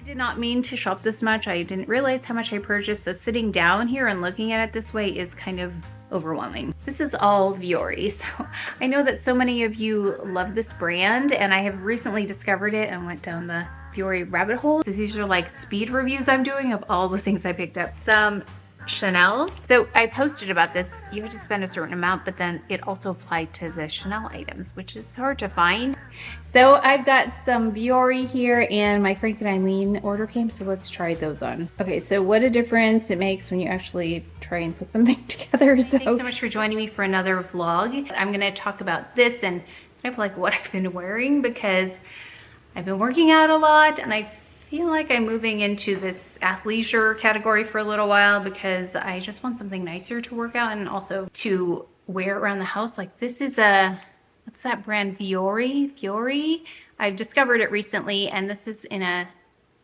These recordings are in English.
did not mean to shop this much. I didn't realize how much I purchased, so sitting down here and looking at it this way is kind of overwhelming. This is all Vuori, so I know that so many of you love this brand, and I have recently discovered it and went down the Vuori rabbit hole. So these are like speed reviews I'm doing of all the things I picked up. Some Chanel. So I posted about this. You have to spend a certain amount, but then it also applied to the Chanel items, which is hard to find. So I've got some Vuori here, and my Frank and Eileen order came, so let's try those on. Okay, so what a difference it makes when you actually try and put something together. So thanks so much for joining me for another vlog. I'm gonna talk about this and kind of like what I've been wearing, because I've been working out a lot, and I feel like I'm moving into this athleisure category for a little while because I just want something nicer to work out and also to wear around the house. Like this is a, what's that brand? Vuori? I've discovered it recently, and this is in a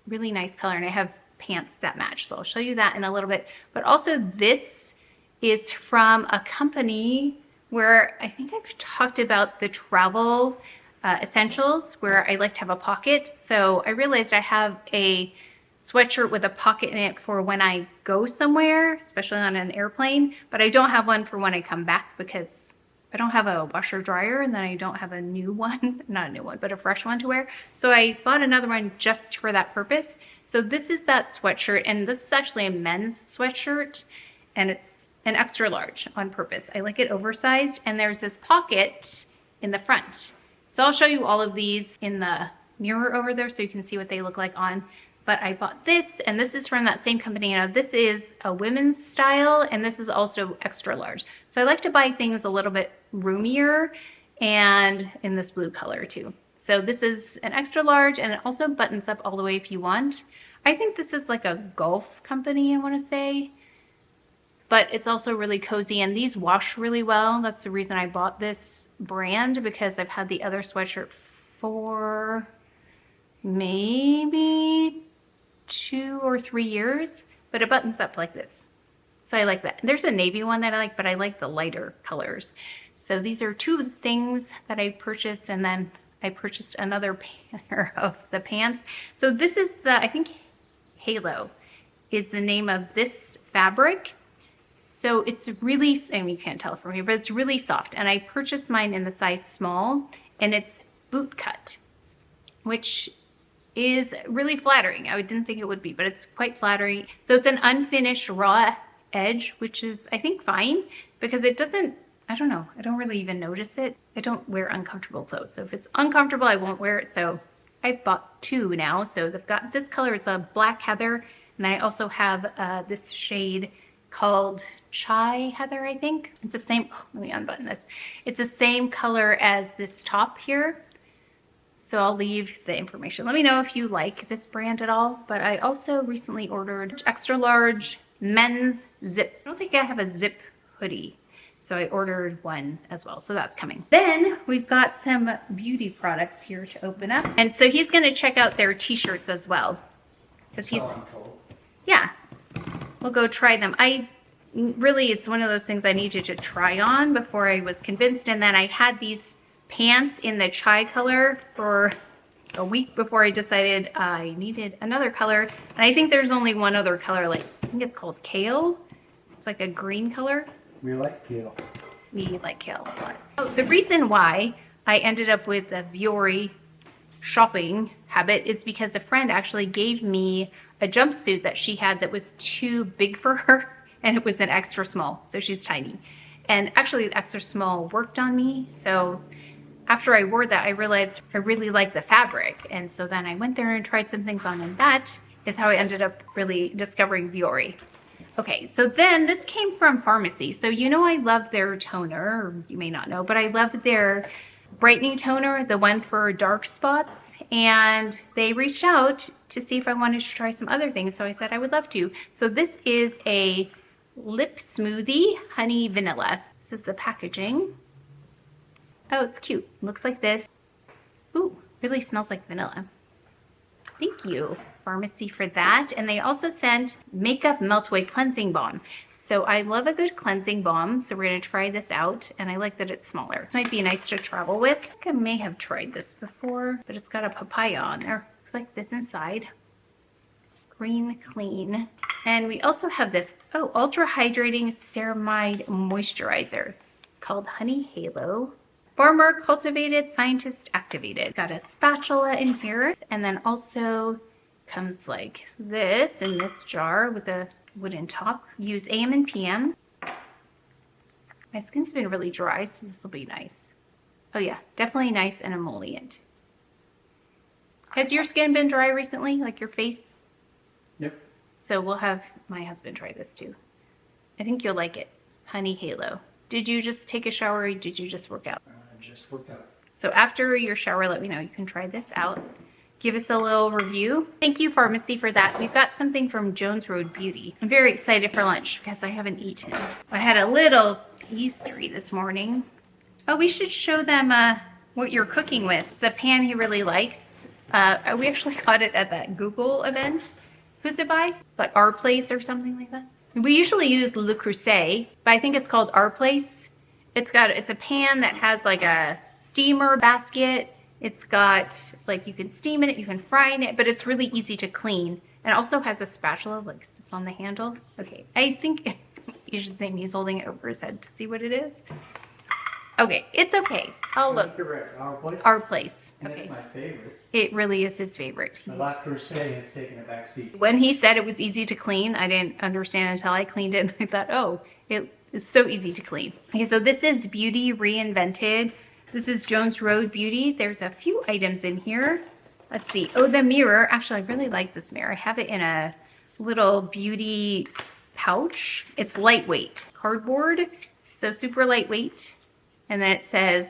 really nice color, and I have pants that match, so I'll show you that in a little bit. But also this is from a company where I think I've talked about the travel essentials, where I like to have a pocket. So I realized I have a sweatshirt with a pocket in it for when I go somewhere, especially on an airplane, but I don't have one for when I come back because I don't have a washer dryer, and then I don't have a new one, not a new one, but a fresh one to wear. So I bought another one just for that purpose. So this is that sweatshirt, and this is actually a men's sweatshirt, and it's an extra large on purpose. I like it oversized, and there's this pocket in the front. So I'll show you all of these in the mirror over there so you can see what they look like on. But I bought this, and this is from that same company. Now this is a women's style, and this is also extra large. So I like to buy things a little bit roomier, and in this blue color too. So this is an extra large, and it also buttons up all the way if you want. I think this is like a golf company, I want to say. But it's also really cozy, and these wash really well. That's the reason I bought this brand, because I've had the other sweatshirt for maybe 2 or 3 years, but it buttons up like this. So I like that. There's a navy one that I like, but I like the lighter colors. So these are two of the things that I purchased, and then I purchased another pair of the pants. So this is the, I think Halo is the name of this fabric. So it's really, I mean, you can't tell from here, but it's really soft. And I purchased mine in the size small, and it's boot cut, which is really flattering. I didn't think it would be, but it's quite flattering. So it's an unfinished raw edge, which is, I think, fine, because it doesn't, I don't know, I don't really even notice it. I don't wear uncomfortable clothes. So if it's uncomfortable, I won't wear it. So I bought two now. So they've got this color, it's a black heather. And then I also have this shade called Chai Heather, I think. It's the same, oh, let me unbutton this. It's the same color as this top here. So I'll leave the information. Let me know if you like this brand at all. But I also recently ordered extra large men's zip. I don't think I have a zip hoodie, so I ordered one as well. So that's coming. Then we've got some beauty products here to open up. And so he's gonna check out their t-shirts as well. Because he's, yeah, we'll go try them. Really, it's one of those things I needed to try on before I was convinced. And then I had these pants in the chai color for a week before I decided I needed another color. And I think there's only one other color, like, I think it's called kale. It's like a green color. We like kale. We like kale a lot. Oh, the reason why I ended up with a Vuori shopping habit is because a friend actually gave me a jumpsuit that she had that was too big for her, and it was an extra small, so she's tiny. And actually the extra small worked on me, so after I wore that, I realized I really like the fabric. And so then I went there and tried some things on, and that is how I ended up really discovering Vuori. Okay, so then this came from Pharmacy. So you know I love their toner, or you may not know, but I love their brightening toner, the one for dark spots. And they reached out to see if I wanted to try some other things. So I said I would love to. So this is a lip smoothie, honey vanilla. This is the packaging. Oh, it's cute. Looks like this. Ooh, really smells like vanilla. Thank you, Pharmacy, for that. And they also sent Makeup Melt Away Cleansing Balm. So I love a good cleansing balm, so we're gonna try this out, and I like that it's smaller. This might be nice to travel with. I think I may have tried this before, but it's got a papaya on there. Looks like this inside. Green Clean. And we also have this, Ultra Hydrating Ceramide Moisturizer. It's called Honey Halo. Farmer cultivated, scientist activated. Got a spatula in here, and then also comes like this in this jar with a wooden top. Use AM and PM. My skin's been really dry, so this will be nice. Oh yeah, definitely nice and emollient. Has your skin been dry recently, like your face? Yep. So we'll have my husband try this too. I think you'll like it. Honey Halo. Did you just take a shower or did you just work out? I just worked out. So after your shower, let me know. You can try this out. Give us a little review. Thank you, Pharmacy, for that. We've got something from Jones Road Beauty. I'm very excited for lunch because I haven't eaten. I had a little pastry this morning. Oh, we should show them what you're cooking with. It's a pan he really likes. We actually got it at that Google event. Who's it by? Like Our Place or something like that. We usually use Le Creuset, but I think it's called Our Place. It's a pan that has like a steamer basket. It's got like, you can steam in it, you can fry in it, but it's really easy to clean. And it also has a spatula like sits on the handle. Okay, I think you should see me. He's holding it over his head to see what it is. Okay, it's okay. I'll look. Correct. Our Place? Our Place. And Okay. that's my favorite. It really is his favorite. Le Creuset has taken a back seat. When he said it was easy to clean, I didn't understand until I cleaned it. I thought, oh, it is so easy to clean. Okay, so this is Beauty Reinvented. This is Jones Road Beauty. There's a few items in here. Let's see. Oh, the mirror. Actually, I really like this mirror. I have it in a little beauty pouch. It's lightweight. Cardboard, so super lightweight. And then it says,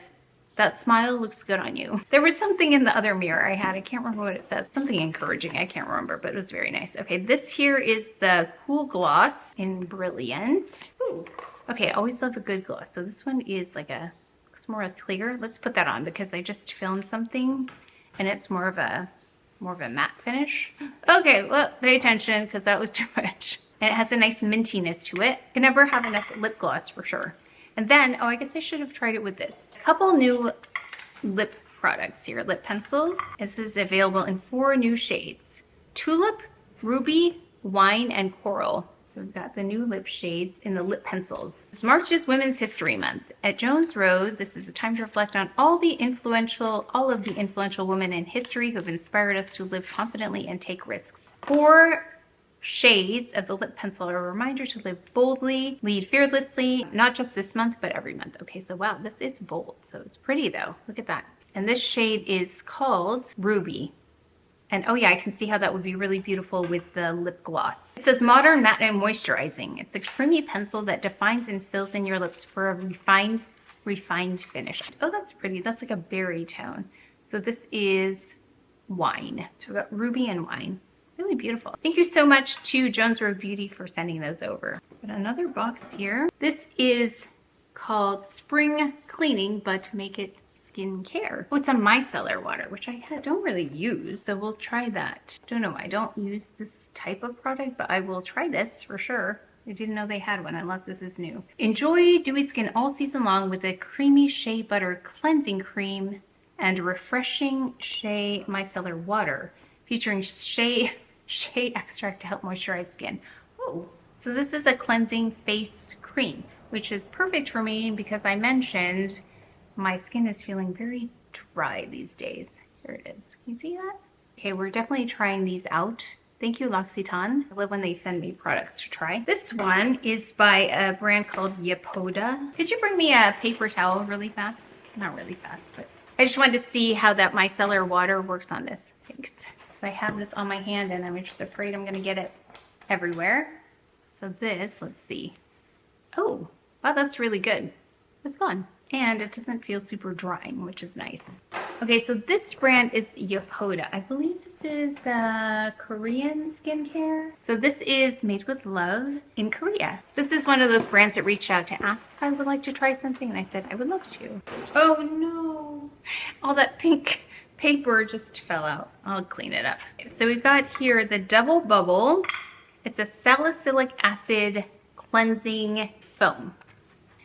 that smile looks good on you. There was something in the other mirror I had. I can't remember what it says. Something encouraging. I can't remember, but it was very nice. Okay, this here is the Cool Gloss in Brilliant. Ooh. Okay, I always love a good gloss. So this one is like looks more clear. Let's put that on because I just filmed something and it's more of a matte finish. Okay, well, pay attention because that was too much. And it has a nice mintiness to it. You can never have enough lip gloss for sure. And then, oh, I guess I should have tried it with this. A couple new lip products here, lip pencils. This is available in 4 new shades. Tulip, Ruby, Wine, and Coral. So we've got the new lip shades in the lip pencils. It's March is Women's History Month. At Jones Road, this is a time to reflect on all of the influential women in history who have inspired us to live confidently and take risks. 4 shades of the lip pencil are a reminder to live boldly, lead fearlessly, not just this month, but every month. Okay, so wow, this is bold. So it's pretty though. Look at that. And this shade is called Ruby. And oh yeah, I can see how that would be really beautiful with the lip gloss. It says modern, matte, and moisturizing. It's a creamy pencil that defines and fills in your lips for a refined finish. Oh, that's pretty. That's like a berry tone. So this is Wine. So we've got Ruby and Wine. Really beautiful. Thank you so much to Jones Road Beauty for sending those over. Got another box here. This is called Spring Cleaning, but make it skincare. Oh, it's a micellar water, which I don't really use, so we'll try that. Don't know, I don't use this type of product, but I will try this for sure. I didn't know they had one unless this is new. Enjoy dewy skin all season long with a creamy shea butter cleansing cream and refreshing shea micellar water featuring shea extract to help moisturize skin. Oh, so this is a cleansing face cream, which is perfect for me because I mentioned my skin is feeling very dry these days. Here it is. Can you see that? Okay, we're definitely trying these out. Thank you, L'Occitane. I love when they send me products to try. This one is by a brand called Yepoda. Could you bring me a paper towel really fast? Not really fast, but I just wanted to see how that micellar water works on this. Thanks. I have this on my hand and I'm just afraid I'm gonna get it everywhere. So this, let's see. Oh, wow, that's really good. It's gone. And it doesn't feel super drying, which is nice. Okay, so this brand is Yepoda. I believe this is Korean skincare. So this is made with love in Korea. This is one of those brands that reached out to ask if I would like to try something, and I said I would love to. Oh no, all that pink paper just fell out. I'll clean it up. So we've got here the Double Bubble. It's a salicylic acid cleansing foam.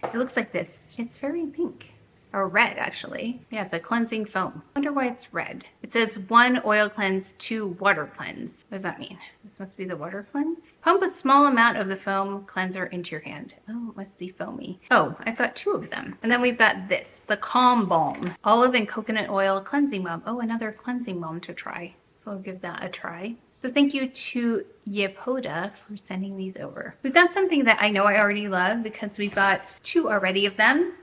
It looks like this. It's very pink. or red actually. Yeah, it's a cleansing foam. I wonder why it's red. It says 1 oil cleanse, 2 water cleanse. What does that mean? This must be the water cleanse. Pump a small amount of the foam cleanser into your hand. Oh, it must be foamy. Oh, I've got 2 of them. And then we've got this, the Calm Balm. Olive and coconut oil cleansing balm. Oh, another cleansing balm to try. So I'll give that a try. So thank you to Yepoda for sending these over. We've got something that I know I already love because we've got 2 already of them.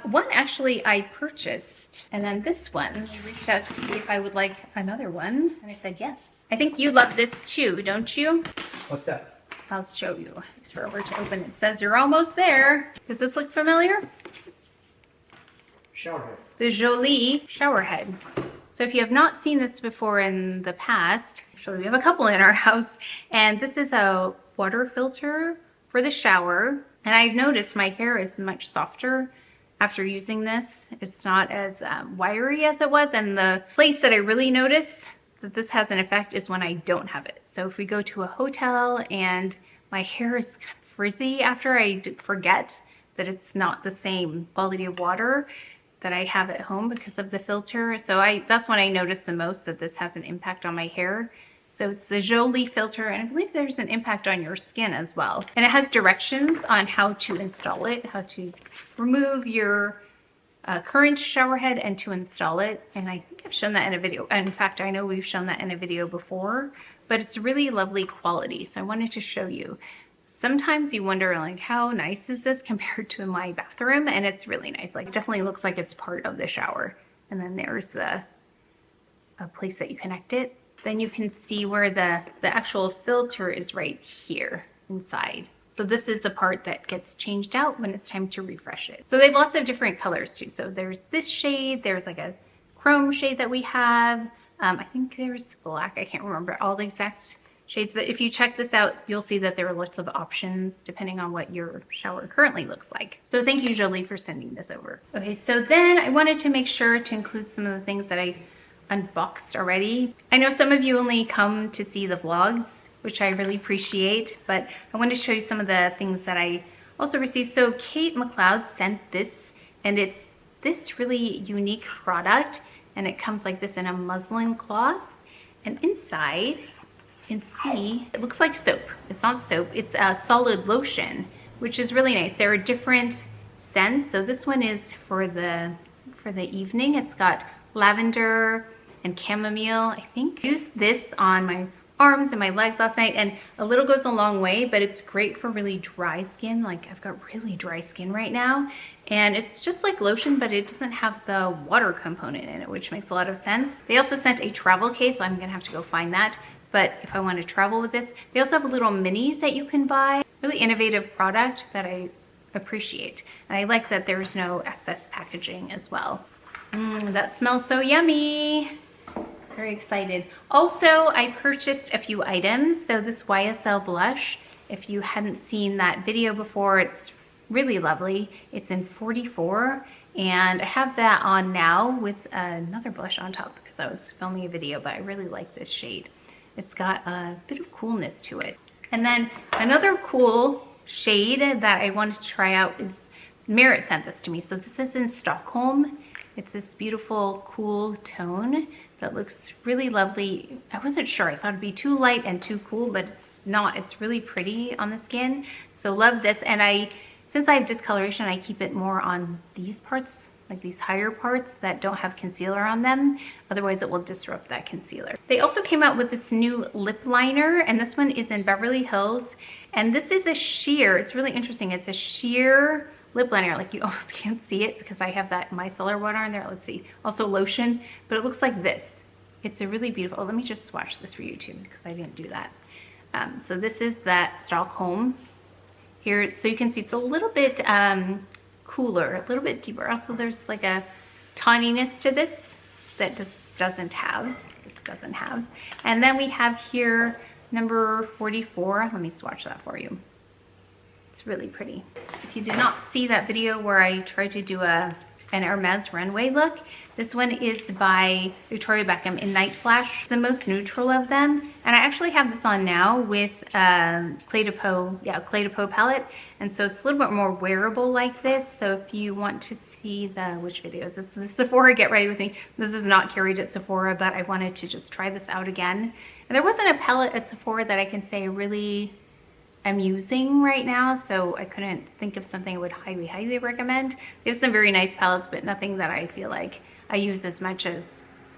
One actually I purchased, and then this one, I reached out to see if I would like another one, and I said yes. I think you love this too, don't you? What's that? I'll show you. It's forever to open. It says you're almost there. Does this look familiar? Shower head. The Jolie shower head. So if you have not seen this before in the past, actually we have a couple in our house, and this is a water filter for the shower. And I've noticed my hair is much softer after using this. It's not as wiry as it was, and the place that I really notice that this has an effect is when I don't have it. So if we go to a hotel and my hair is kind of frizzy after, I forget that it's not the same quality of water that I have at home because of the filter. So that's when I notice the most that this has an impact on my hair. So it's the Jolie filter, and I believe there's an impact on your skin as well. And it has directions on how to install it, how to remove your current shower head and to install it. And I think I've shown that in a video. In fact, I know we've shown that in a video before, but it's really lovely quality. So I wanted to show you. Sometimes you wonder, like, how nice is this compared to my bathroom? And it's really nice. Like, it definitely looks like it's part of the shower. And then there's a place that you connect it. Then you can see where the actual filter is right here inside. So this is the part that gets changed out when it's time to refresh it. So they have lots of different colors too. So there's this shade, there's like a chrome shade that we have. I think there's black, I can't remember all the exact shades, but if you check this out, you'll see that there are lots of options depending on what your shower currently looks like. So thank you, Jolie, for sending this over. Okay, so then I wanted to make sure to include some of the things that I unboxed already. I know some of you only come to see the vlogs, which I really appreciate, but I wanted to show you some of the things that I also received. So Kate McLeod sent this, and it's this really unique product, and it comes like this in a muslin cloth, and inside you can see it looks like soap. It's not soap, it's a solid lotion, which is really nice. There are different scents. So this one is for the evening. It's got lavender and chamomile, I think. I used this on my arms and my legs last night, and a little goes a long way, but it's great for really dry skin. Like, I've got really dry skin right now, and it's just like lotion, but it doesn't have the water component in it, which makes a lot of sense. They also sent a travel case. I'm gonna have to go find that, but if I want to travel with this, they also have little minis that you can buy. Really innovative product that I appreciate, and I like that there's no excess packaging as well. That smells so yummy. Very excited. Also, I purchased a few items. So this YSL Blush, if you hadn't seen that video before, it's really lovely. It's in 44, and I have that on now with another blush on top because I was filming a video, but I really like this shade. It's got a bit of coolness to it. And then another cool shade that I wanted to try out is, Merit sent this to me. So this is in Stockholm. It's this beautiful, cool tone that looks really lovely. I wasn't sure. I thought it'd be too light and too cool, but it's not. It's really pretty on the skin. So love this. And since I have discoloration, I keep it more on these parts, like these higher parts that don't have concealer on them. Otherwise, it will disrupt that concealer. They also came out with this new lip liner, and this one is in Beverly Hills. And this is a sheer. It's really interesting. It's a sheer lip liner. Like, you almost can't see it because I have that micellar water in there. Let's see. Also lotion, but it looks like this. It's a really beautiful, let me just swatch this for you too, because I didn't do that. So this is that Stockholm here. So you can see it's a little bit cooler, a little bit deeper. Also, there's like a tawniness to this that just doesn't have. This doesn't have. And then we have here number 44. Let me swatch that for you. It's really pretty. If you did not see that video where I tried to do a an Hermes runway look. This one is by Victoria Beckham in Night Flash. It's the most neutral of them. And I actually have this on now with Clé de Peau palette. And so it's a little bit more wearable like this. So if you want to see which videos? It's the Sephora Get Ready With Me. This is not carried at Sephora, but I wanted to just try this out again. And there wasn't a palette at Sephora that I can say really I'm using right now, so I couldn't think of something I would highly recommend. They have some very nice palettes, but nothing that I feel like I use as much as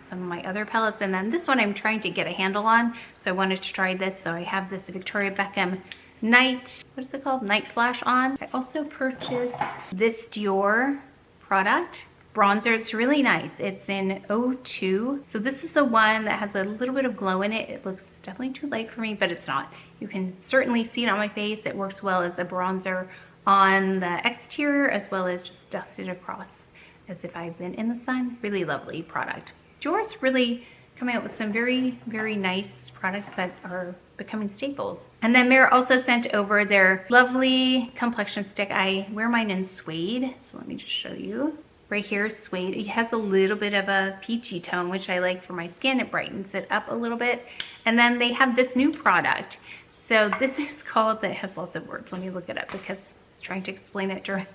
some of my other palettes. And then this one I'm trying to get a handle on, so I wanted to try this. So I have this Victoria Beckham Night, what is it called? Night Flash on. I also purchased this Dior product. Bronzer. It's really nice. It's in 02. So this is the one that has a little bit of glow in it. It looks definitely too light for me, but it's not. You can certainly see it on my face. It works well as a bronzer on the exterior as well as just dusted across as if I've been in the sun. Really lovely product. Dior's really coming out with some very nice products that are becoming staples. And then Mira also sent over their lovely complexion stick. I wear mine in Suede, so let me just show you. Right here is Suede. It has a little bit of a peachy tone, which I like for my skin. It brightens it up a little bit. And then they have this new product. So this is called, it has lots of words. Let me look it up because I was trying to explain it during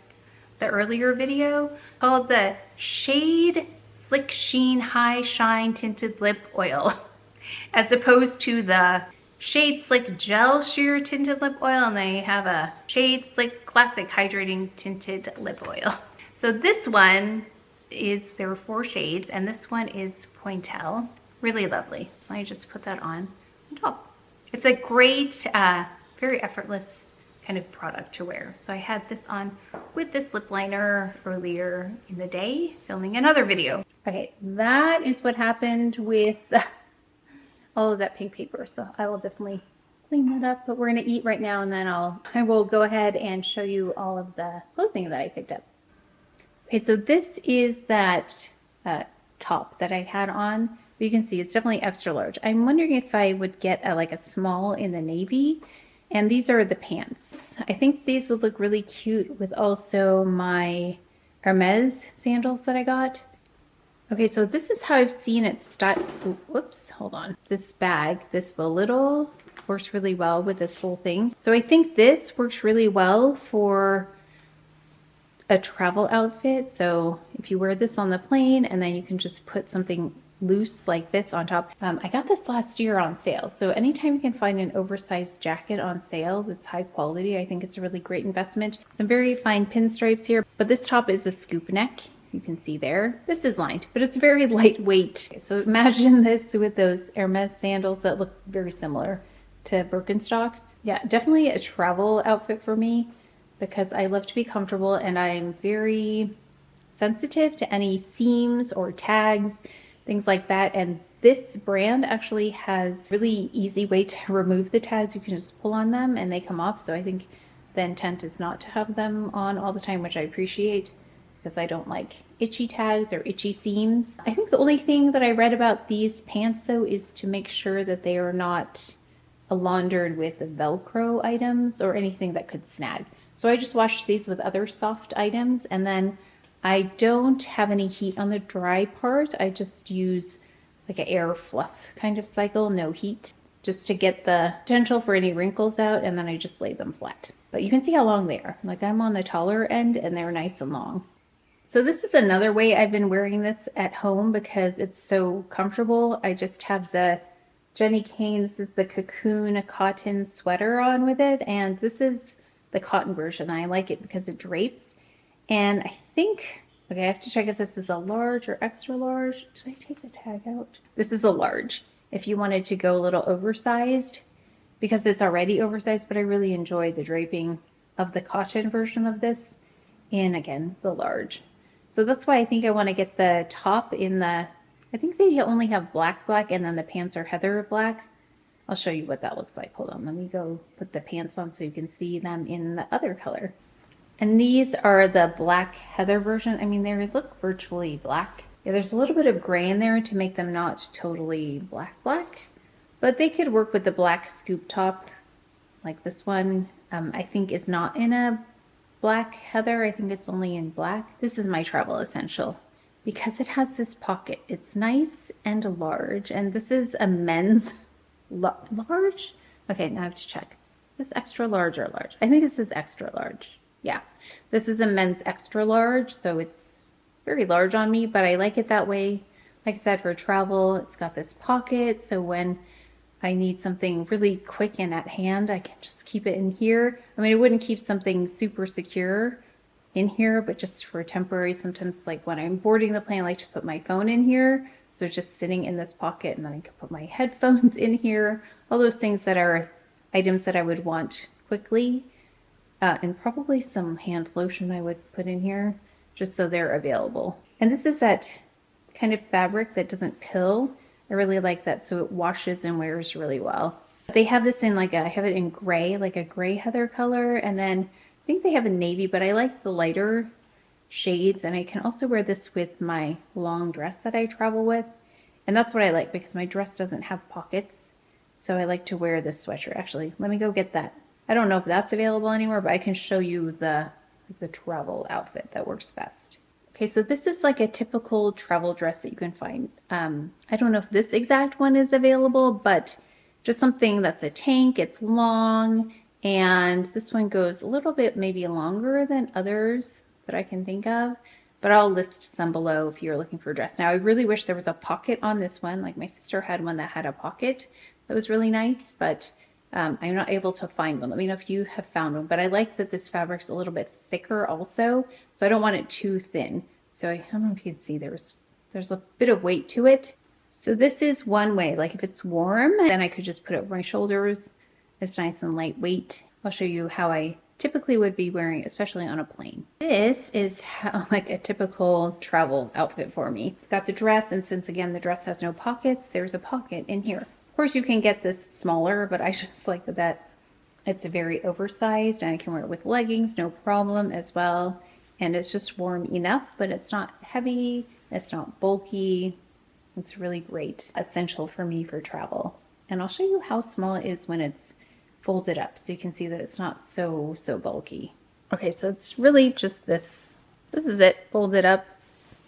the earlier video. Called the Shade Slick Sheen High Shine Tinted Lip Oil. As opposed to the Shade Slick Gel Sheer Tinted Lip Oil. And they have a Shade Slick Classic Hydrating Tinted Lip Oil. So this one there were 4 shades, and this one is Piontelle. Really lovely. So I just put that on top. It's a great, very effortless kind of product to wear. So I had this on with this lip liner earlier in the day, filming another video. Okay, that is what happened with all of that pink paper. So I will definitely clean that up, but we're gonna eat right now, and then I will go ahead and show you all of the clothing that I picked up. Okay, so this is that top that I had on. You can see it's definitely extra large. I'm wondering if I would get like a small in the navy. And these are the pants. I think these would look really cute with also my Hermes sandals that I got. Okay, so this is how I've seen it style. Whoops, hold on. This bag, this little, works really well with this whole thing. So I think this works really well for a travel outfit. So if you wear this on the plane and then you can just put something loose like this on top. I got this last year on sale. So anytime you can find an oversized jacket on sale that's high quality, I think it's a really great investment. Some very fine pinstripes here, but this top is a scoop neck. You can see there. This is lined, but it's very lightweight. So imagine this with those Hermes sandals that look very similar to Birkenstocks. Yeah, definitely a travel outfit for me, because I love to be comfortable and I'm very sensitive to any seams or tags, things like that. And this brand actually has a really easy way to remove the tags. You can just pull on them and they come off. So I think the intent is not to have them on all the time, which I appreciate because I don't like itchy tags or itchy seams. I think the only thing that I read about these pants though is to make sure that they are not laundered with Velcro items or anything that could snag. So I just washed these with other soft items, and then I don't have any heat on the dry part. I just use like an air fluff kind of cycle, no heat, just to get the potential for any wrinkles out, and then I just lay them flat. But you can see how long they are. Like I'm on the taller end and they're nice and long. So this is another way I've been wearing this at home because it's so comfortable. I just have the Jenny Kane, this is the Cocoon cotton sweater on with it, and this is the cotton version. I like it because it drapes. And I think, okay, I have to check if this is a large or extra large. Did I take the tag out? This is a large. If you wanted to go a little oversized, because it's already oversized, but I really enjoy the draping of the cotton version of this in, again, the large. So that's why I think I want to get the top in the, I think they only have black, and then the pants are heather black. I'll show you what that looks like. Hold on, let me go put the pants on so you can see them in the other color. And these are the black heather version. I mean, they look virtually black. Yeah, there's a little bit of gray in there to make them not totally black, but they could work with the black scoop top like this one. I think is not in a black heather. I think it's only in black. This is my travel essential because it has this pocket. It's nice and large, and this is a men's large. Okay, now I have to check. Is this extra large or large? I think this is extra large. Yeah, this is a men's extra large, so it's very large on me, but I like it that way. Like I said, for travel, it's got this pocket, so when I need something really quick and at hand, I can just keep it in here. I mean, I wouldn't keep something super secure in here, but just for temporary, sometimes like when I'm boarding the plane, I like to put my phone in here. So just sitting in this pocket, and then I can put my headphones in here. All those things that are items that I would want quickly. And probably some hand lotion I would put in here just so they're available. And this is that kind of fabric that doesn't pill. I really like that, so it washes and wears really well. They have this in I have it in gray, like a gray heather color, and then I think they have a navy, but I like the lighter shades, and I can also wear this with my long dress that I travel with. And that's what I like because my dress doesn't have pockets, so I like to wear this sweatshirt. Actually, let me go get that. I don't know if that's available anywhere, but I can show you the travel outfit that works best. Okay, so this is like a typical travel dress that you can find. I don't know if this exact one is available, but just something that's a tank, it's long, and this one goes a little bit maybe longer than others that I can think of, but I'll list some below if you're looking for a dress. Now, I really wish there was a pocket on this one. Like my sister had one that had a pocket that was really nice, but I'm not able to find one. Let me know if you have found one, but I like that this fabric's a little bit thicker also, so I don't want it too thin. So I don't know if you can see there's a bit of weight to it. So this is one way, like if it's warm, then I could just put it over my shoulders. It's nice and lightweight. I'll show you how I typically would be wearing, especially on a plane. This is how, like a typical travel outfit for me. It's got the dress, and since again the dress has no pockets, there's a pocket in here. Of course, you can get this smaller, but I just like that it's very oversized, and I can wear it with leggings, no problem as well. And it's just warm enough, but it's not heavy, it's not bulky. It's really great, essential for me for travel. And I'll show you how small it is when it's folded up, so you can see that it's not so bulky. Okay, so it's really just this. This is it, folded up.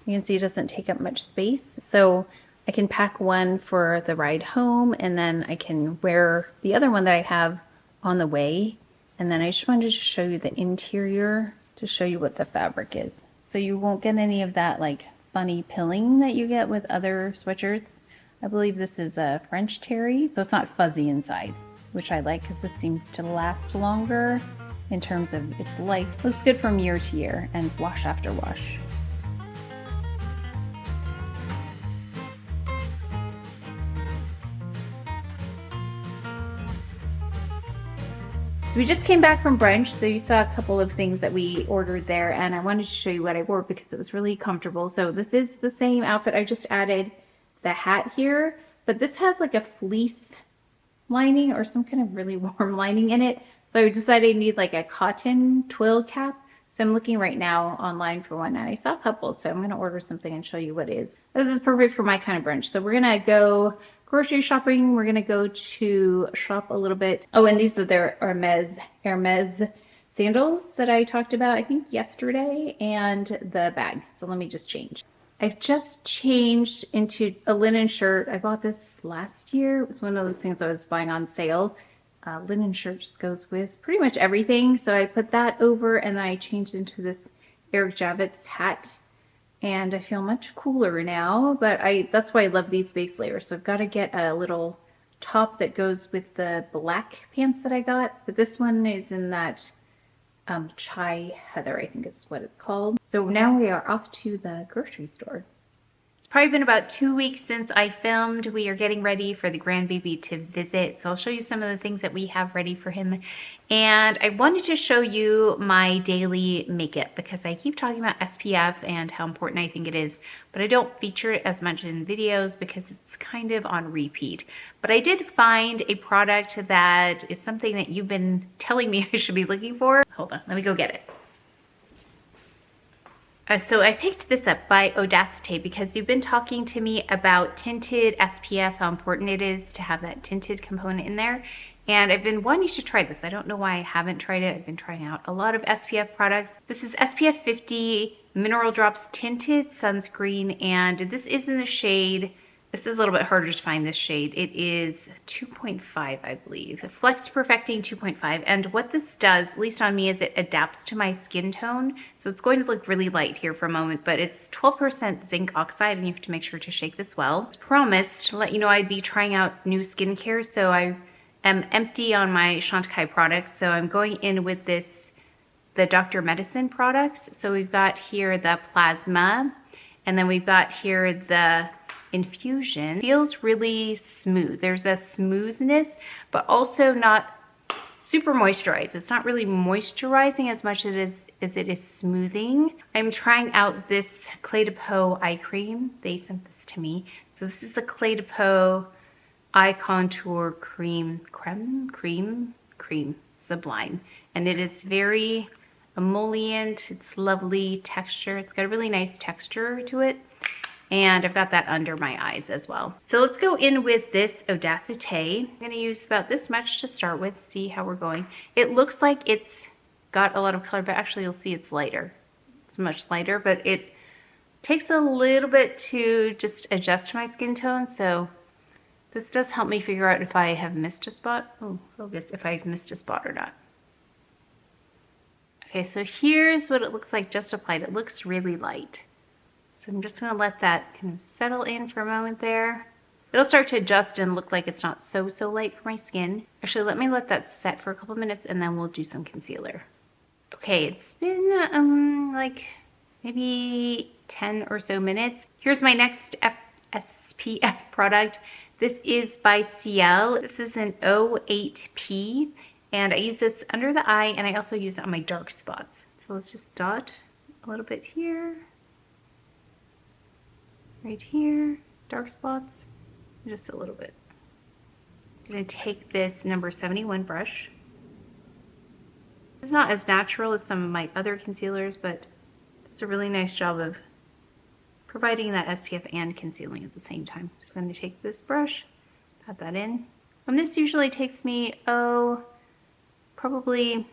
You can see it doesn't take up much space. So I can pack one for the ride home, and then I can wear the other one that I have on the way. And then I just wanted to show you the interior to show you what the fabric is. So you won't get any of that like funny pilling that you get with other sweatshirts. I believe this is a French terry, so it's not fuzzy inside, which I like because this seems to last longer in terms of its life. Looks good from year to year and wash after wash. So we just came back from brunch, so you saw a couple of things that we ordered there, and I wanted to show you what I wore because it was really comfortable. So this is the same outfit. I just added the hat here, but this has like a fleece lining or some kind of really warm lining in it. So I decided I need like a cotton twill cap. So I'm looking right now online for one, and I saw a couple, so I'm gonna order something and show you what it is. This is perfect for my kind of brunch. So we're gonna go grocery shopping. We're gonna go to shop a little bit. Oh, and these are their Hermes sandals that I talked about, I think yesterday, and the bag. So let me just change. I've just changed into a linen shirt. I bought this last year. It was one of those things I was buying on sale. Linen shirt just goes with pretty much everything. So I put that over, and then I changed into this Eric Javits hat. And I feel much cooler now, but that's why I love these base layers. So I've got to get a little top that goes with the black pants that I got. But this one is in that chai heather, I think is what it's called. So now we are off to the grocery store. It's probably been about 2 weeks since I filmed. We are getting ready for the grandbaby to visit. So I'll show you some of the things that we have ready for him. And I wanted to show you my daily makeup because I keep talking about SPF and how important I think it is, but I don't feature it as much in videos because it's kind of on repeat. But I did find a product that is something that you've been telling me I should be looking for. Hold on, let me go get it. So I picked this up by Audacity because you've been talking to me about tinted SPF, how important it is to have that tinted component in there. And I've been wanting to try this. I don't know why I haven't tried it. I've been trying out a lot of SPF products. This is SPF 50 Mineral Drops Tinted Sunscreen, and this is in the shade, this is a little bit harder to find this shade. It is 2.5, I believe. The Flex Perfecting 2.5. And what this does, at least on me, is it adapts to my skin tone. So it's going to look really light here for a moment, but it's 12% zinc oxide, and you have to make sure to shake this well. As promised to let you know I'd be trying out new skincare, so I am empty on my Chantecaille products. So I'm going in with this, the Dr. Medicine products. So we've got here the Plasma, and then we've got here the Infusion. Feels really smooth. There's a smoothness, but also not super moisturized. It's not really moisturizing as much as it is smoothing. I'm trying out this Clé de Peau eye cream. They sent this to me. So this is the Clé de Peau Eye Contour Cream Sublime. And it is very emollient. It's lovely texture. It's got a really nice texture to it. And I've got that under my eyes as well. So let's go in with this Audacity. I'm gonna use about this much to start with, see how we're going. It looks like it's got a lot of color, but actually you'll see it's lighter. It's much lighter, but it takes a little bit to just adjust my skin tone. So this does help me figure out if I have missed a spot. Oh, focus, if I've missed a spot or not. Okay, so here's what it looks like just applied. It looks really light. So I'm just gonna let that kind of settle in for a moment there. It'll start to adjust and look like it's not so light for my skin. Actually, let me let that set for a couple minutes and then we'll do some concealer. Okay, it's been like maybe 10 or so minutes. Here's my next SPF product. This is by Ciele. This is an 08P, and I use this under the eye, and I also use it on my dark spots. So let's just dot a little bit here. Right here, dark spots, just a little bit. I'm gonna take this number 71 brush. It's not as natural as some of my other concealers, but it's a really nice job of providing that SPF and concealing at the same time. Just gonna take this brush, pat that in. And this usually takes me, probably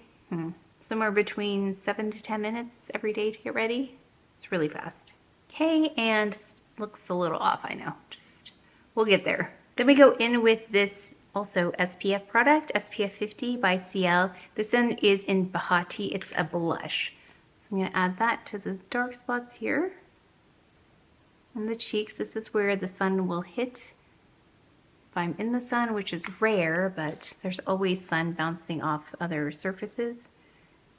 somewhere between 7 to 10 minutes every day to get ready. It's really fast. Okay, and looks a little off, I know, just, we'll get there. Then we go in with this also SPF product, SPF 50 by Ciele. This one is in Behati, it's a blush. So I'm gonna add that to the dark spots here. And the cheeks, this is where the sun will hit. If I'm in the sun, which is rare, but there's always sun bouncing off other surfaces.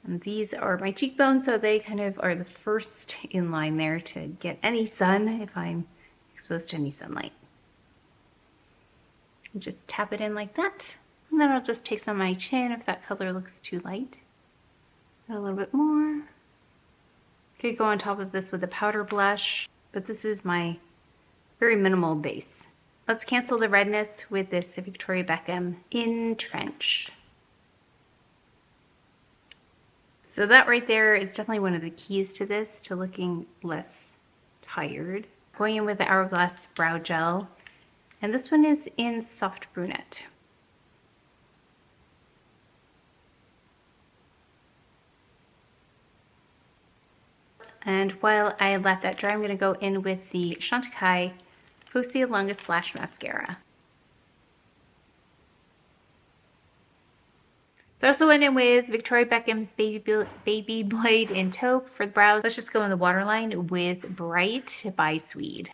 And these are my cheekbones, so they kind of are the first in line there to get any sun if I'm exposed to any sunlight. And just tap it in like that. And then I'll just take some on my chin if that color looks too light. Add a little bit more. Could go on top of this with a powder blush, but this is my very minimal base. Let's cancel the redness with this Victoria Beckham in Trench. So that right there is definitely one of the keys to this, to looking less tired. Going in with the Hourglass Brow Gel, and this one is in Soft Brunette. And while I let that dry, I'm gonna go in with the Chantecaille Foci Longest Lash Mascara. So I also went in with Victoria Beckham's Baby Blade in Taupe for the brows. Let's just go in the waterline with Bright by Sweed.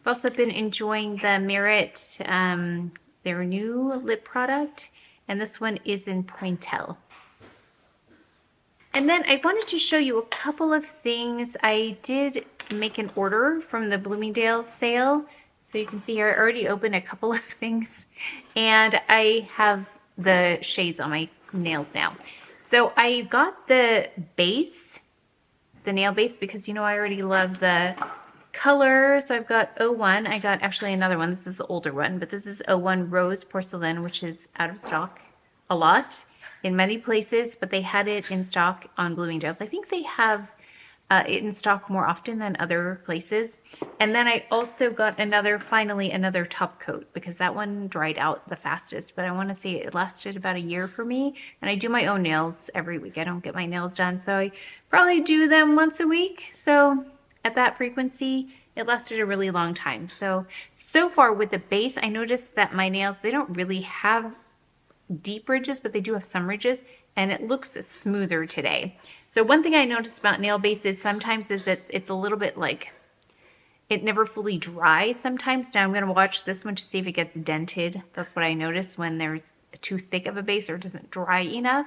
I've also been enjoying the Merit, their new lip product, and this one is in Piontelle. And then I wanted to show you a couple of things. I did make an order from the Bloomingdale's sale. So you can see here, I already opened a couple of things, and I have the shades on my nails now. So I got the base, the nail base, because you know I already love the color. So I've got 01. I got actually another one. This is the older one, but this is 01 Rose Porcelain, which is out of stock a lot. in many places, but they had it in stock on Bloomingdale's. I think they have it in stock more often than other places. And then I also got finally another top coat, because that one dried out the fastest, but I want to say it lasted about a year for me. And I do my own nails every week. I don't get my nails done, so I probably do them once a week. So at that frequency, it lasted a really long time. So far with the base, I noticed that my nails, they don't really have deep ridges, but they do have some ridges, and it looks smoother today. So one thing I noticed about nail bases sometimes is that it's a little bit like, it never fully dries sometimes. Now I'm going to watch this one to see if it gets dented. That's what I noticed when there's too thick of a base or it doesn't dry enough.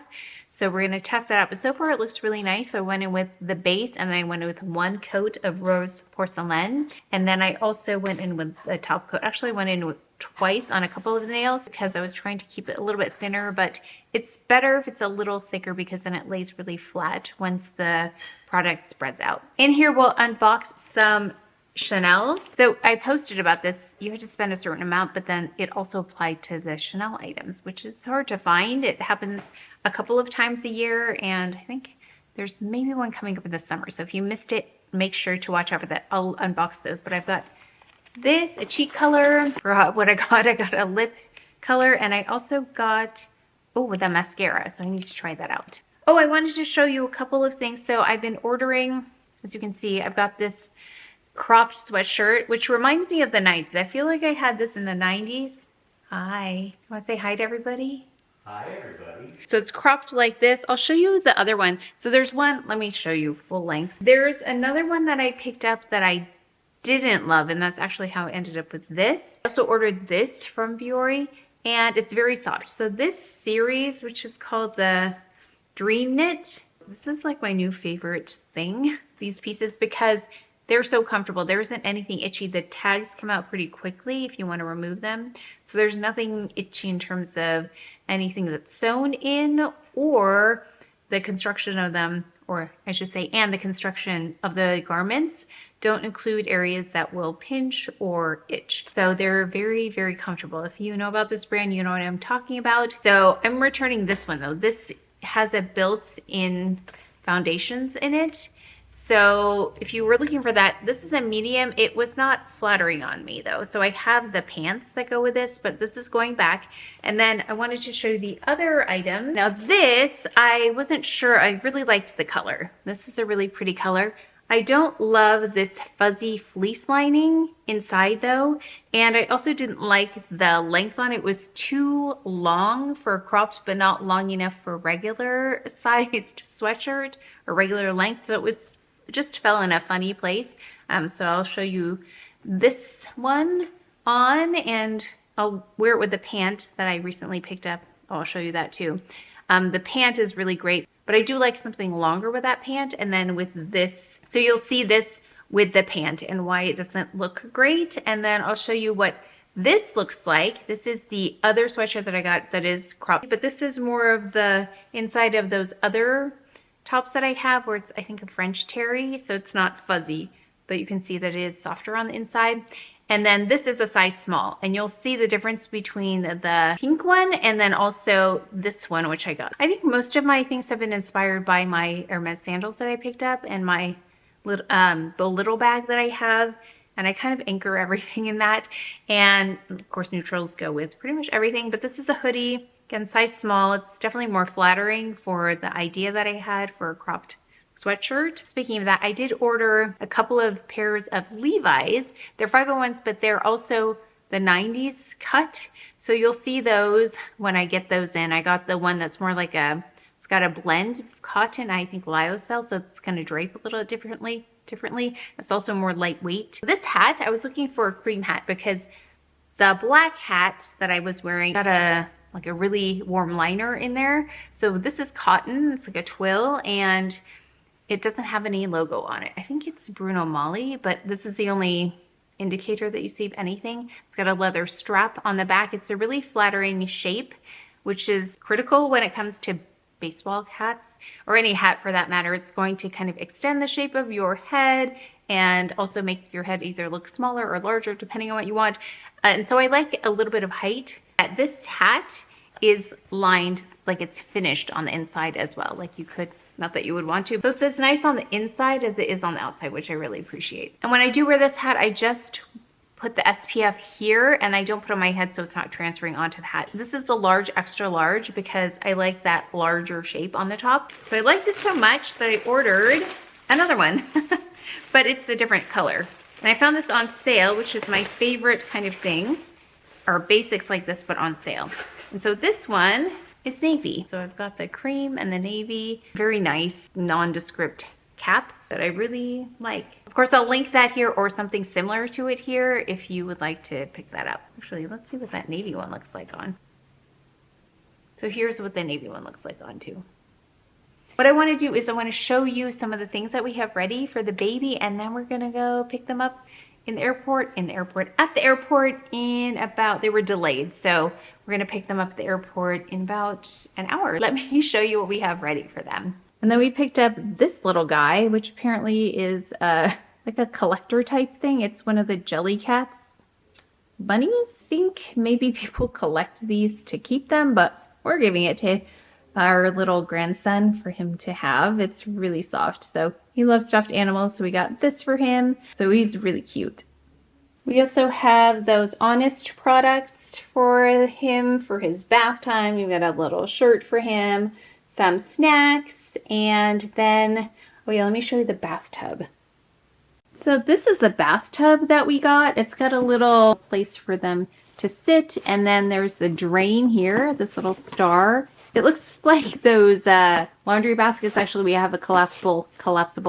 So we're going to test that out. But so far it looks really nice. So I went in with the base, and then I went in with one coat of rose porcelain. And then I also went in with the top coat. Actually, I went in with twice on a couple of the nails because I was trying to keep it a little bit thinner, but it's better if it's a little thicker because then it lays really flat once the product spreads out. In here, we'll unbox some Chanel. So I posted about this. You had to spend a certain amount, but then it also applied to the Chanel items, which is hard to find. It happens a couple of times a year, and I think there's maybe one coming up in the summer. So if you missed it, make sure to watch out for that. I'll unbox those, but I've got this, a cheek color. Forgot what I got. I got a lip color, and I also got, oh, the mascara. So I need to try that out. Oh, I wanted to show you a couple of things. So I've been ordering, as you can see, I've got this cropped sweatshirt, which reminds me of the 90s. I feel like I had this in the 90s. Hi. Want to say hi to everybody? Hi, everybody. So it's cropped like this. I'll show you the other one. So there's one, let me show you full length. There's another one that I picked up that I didn't love, and that's actually how I ended up with this. I also ordered this from Vuori, and it's very soft. So this series, which is called the Dream Knit, this is like my new favorite thing, these pieces, because they're so comfortable. There isn't anything itchy. The tags come out pretty quickly if you want to remove them. So there's nothing itchy in terms of anything that's sewn in, or the construction of them, or I should say, and the construction of the garments don't include areas that will pinch or itch. So they're very, very comfortable. If you know about this brand, you know what I'm talking about. So I'm returning this one though. This has a built-in foundations in it. So if you were looking for that, this is a medium. It was not flattering on me though. So I have the pants that go with this, but this is going back. And then I wanted to show you the other item. Now this, I wasn't sure. I really liked the color. This is a really pretty color. I don't love this fuzzy fleece lining inside though. And I also didn't like the length on it. It was too long for cropped, but not long enough for regular sized sweatshirt or regular length. So it just fell in a funny place. So I'll show you this one on, and I'll wear it with the pant that I recently picked up. I'll show you that too. The pant is really great, but I do like something longer with that pant, and then with this. So you'll see this with the pant and why it doesn't look great. And then I'll show you what this looks like. This is the other sweatshirt that I got that is cropped, but this is more of the inside of those other tops that I have, where it's, I think, a French terry, so it's not fuzzy, but you can see that it is softer on the inside. And then this is a size small, and you'll see the difference between the pink one and then also this one, which I got. I think most of my things have been inspired by my Hermes sandals that I picked up, and my the little bag that I have, and I kind of anchor everything in that. And of course neutrals go with pretty much everything, but this is a hoodie. Again, size small. It's definitely more flattering for the idea that I had for a cropped sweatshirt. Speaking of that, I did order a couple of pairs of Levi's. They're 501s, but they're also the 90s cut. So you'll see those when I get those in. I got the one that's more like it's got a blend of cotton, I think lyocell, so it's going to drape a little differently. It's also more lightweight. This hat, I was looking for a cream hat because the black hat that I was wearing got a really warm liner in there. So this is cotton, it's like a twill, and it doesn't have any logo on it. I think it's Bruno Magli, but this is the only indicator that you see of anything. It's got a leather strap on the back. It's a really flattering shape, which is critical when it comes to baseball hats, or any hat for that matter. It's going to kind of extend the shape of your head and also make your head either look smaller or larger, depending on what you want. And so I like a little bit of height. This hat is lined like it's finished on the inside as well. Like you could, not that you would want to. So it's as nice on the inside as it is on the outside, which I really appreciate. And when I do wear this hat, I just put the SPF here and I don't put it on my head so it's not transferring onto the hat. This is the large, extra large, because I like that larger shape on the top. So I liked it so much that I ordered another one, but it's a different color. And I found this on sale, which is my favorite kind of thing, or basics like this, but on sale. And so this one is navy. So I've got the cream and the navy, very nice nondescript caps that I really like. Of course, I'll link that here or something similar to it here if you would like to pick that up. Actually, let's see what that navy one looks like on. So here's what the navy one looks like on too. What I want to do is I want to show you some of the things that we have ready for the baby, and then we're going to go pick them up at the airport in about, they were delayed. So we're going to pick them up at the airport in about an hour. Let me show you what we have ready for them. And then we picked up this little guy, which apparently is like a collector type thing. It's one of the Jellycats bunnies, I think. Maybe people collect these to keep them, but we're giving it to our little grandson for him to have. It's really soft. So he loves stuffed animals, so we got this for him. So he's really cute. We also have those Honest products for him for his bath time. We've got a little shirt for him, some snacks, and then, oh yeah, let me show you the bathtub. So this is the bathtub that we got. It's got a little place for them to sit, and then there's the drain here, this little star. It looks like those laundry baskets. Actually, we have a collapsible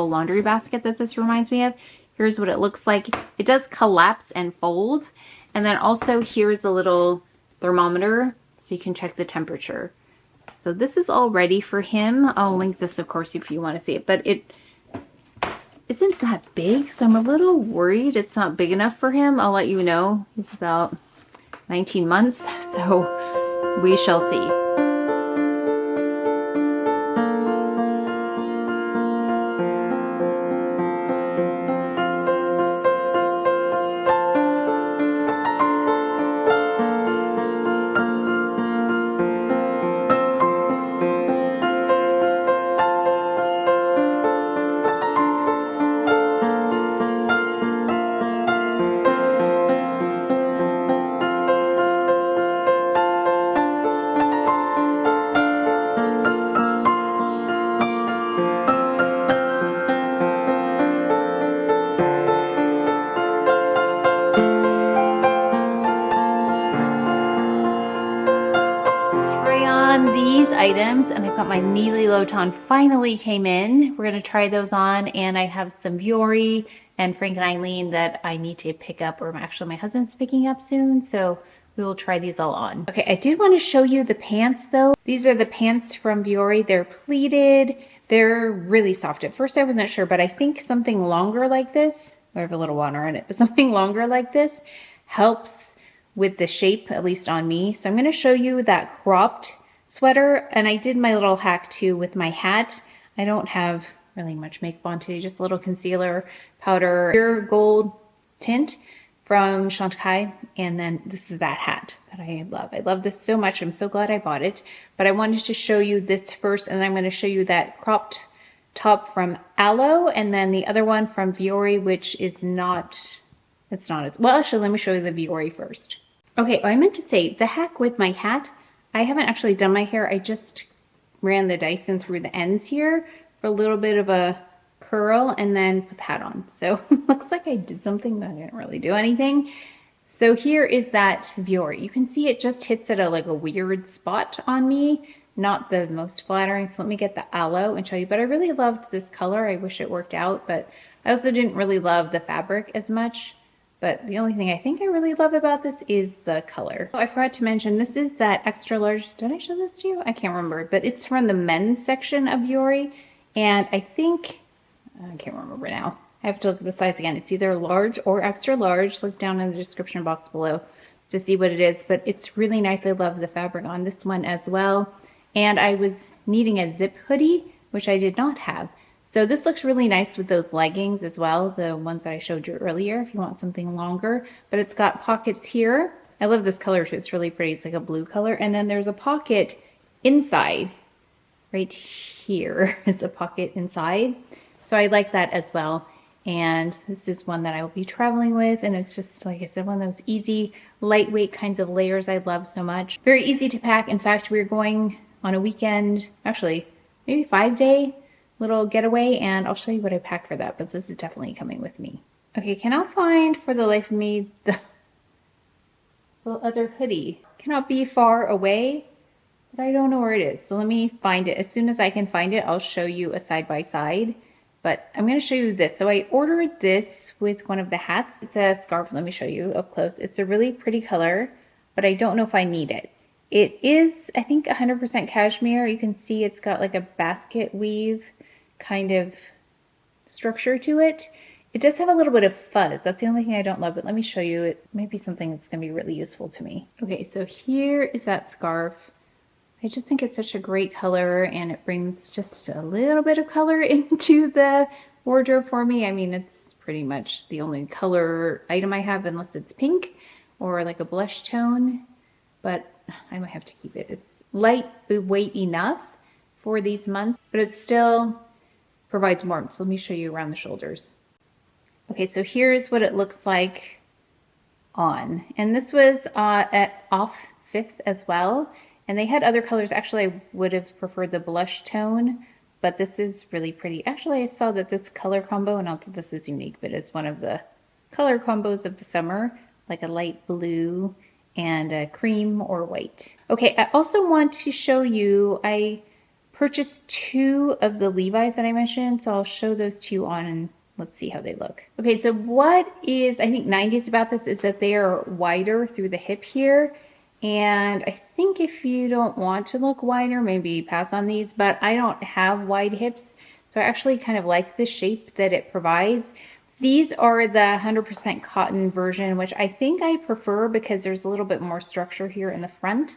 laundry basket that this reminds me of. Here's what it looks like. It does collapse and fold. And then also here's a little thermometer so you can check the temperature. So this is all ready for him. I'll link this, of course, if you want to see it. But it isn't that big, so I'm a little worried it's not big enough for him. I'll let you know. He's about 19 months, so we shall see. Items, and I've got my Neely Loton finally came in. We're going to try those on, and I have some Vuori and Frank and Eileen that I need to pick up, or actually my husband's picking up soon, so we will try these all on. Okay, I did want to show you the pants though. These are the pants from Vuori. They're pleated. They're really soft. At first I wasn't sure, but I think something longer like this, I have a little water in it, but something longer like this helps with the shape, at least on me. So I'm going to show you that cropped sweater, and I did my little hack too with my hat. I don't have really much makeup on today, just a little concealer, powder, pure gold tint from Chantecaille, and then this is that hat that I love. I love this so much. I'm so glad I bought it, but I wanted to show you this first, and then I'm going to show you that cropped top from Aloe, and then the other one from Vuori, which is not, it's not as, well, actually, let me show you the Vuori first. Okay, I meant to say, the hack with my hat, I haven't actually done my hair. I just ran the Dyson through the ends here for a little bit of a curl and then put the hat on. So it looks like I did something, but I didn't really do anything. So here is that Vuori. You can see it just hits at like a weird spot on me. Not the most flattering. So let me get the Aloe and show you. But I really loved this color. I wish it worked out, but I also didn't really love the fabric as much. But the only thing I think I really love about this is the color. Oh, I forgot to mention, this is that extra large. Did I show this to you? I can't remember, but it's from the men's section of Vuori. And I think, I can't remember now. I have to look at the size again. It's either large or extra large. Look down in the description box below to see what it is. But it's really nice. I love the fabric on this one as well. And I was needing a zip hoodie, which I did not have. So this looks really nice with those leggings as well, the ones that I showed you earlier if you want something longer. But it's got pockets here. I love this color too, it's really pretty. It's like a blue color. And then there's a pocket inside, right here is a pocket inside. So I like that as well. And this is one that I will be traveling with. And it's just, like I said, one of those easy, lightweight kinds of layers I love so much. Very easy to pack. In fact, we're going on a weekend, actually, maybe 5-day little getaway. And I'll show you what I packed for that. But this is definitely coming with me. Okay, cannot find for the life of me the other hoodie. Cannot be far away, but I don't know where it is. So let me find it. As soon as I can find it, I'll show you a side by side. But I'm going to show you this. So I ordered this with one of the hats. It's a scarf. Let me show you up close. It's a really pretty color, but I don't know if I need it. It is, I think, 100% cashmere. You can see it's got like a basket weave kind of structure to it. It does have a little bit of fuzz. That's the only thing I don't love, but let me show you. It may be something that's going to be really useful to me. Okay, so here is that scarf. I just think it's such a great color, and it brings just a little bit of color into the wardrobe for me. I mean, it's pretty much the only color item I have, unless it's pink or like a blush tone, but I might have to keep it. It's lightweight enough for these months, but it still provides warmth. So let me show you around the shoulders. Okay, so here's what it looks like on. And this was at off 5th as well. And they had other colors. Actually, I would have preferred the blush tone, but this is really pretty. Actually, I saw that this color combo, not that this is unique, but it's one of the color combos of the summer, like a light blue and a cream or white. Okay, I also want to show you, I purchased 2 of the Levi's that I mentioned, so I'll show those to you on and let's see how they look. Okay, so what is, I think, 90s about this is that they are wider through the hip here. And I think if you don't want to look wider, maybe pass on these, but I don't have wide hips. So I actually kind of like the shape that it provides. These are the 100% cotton version, which I think I prefer because there's a little bit more structure here in the front.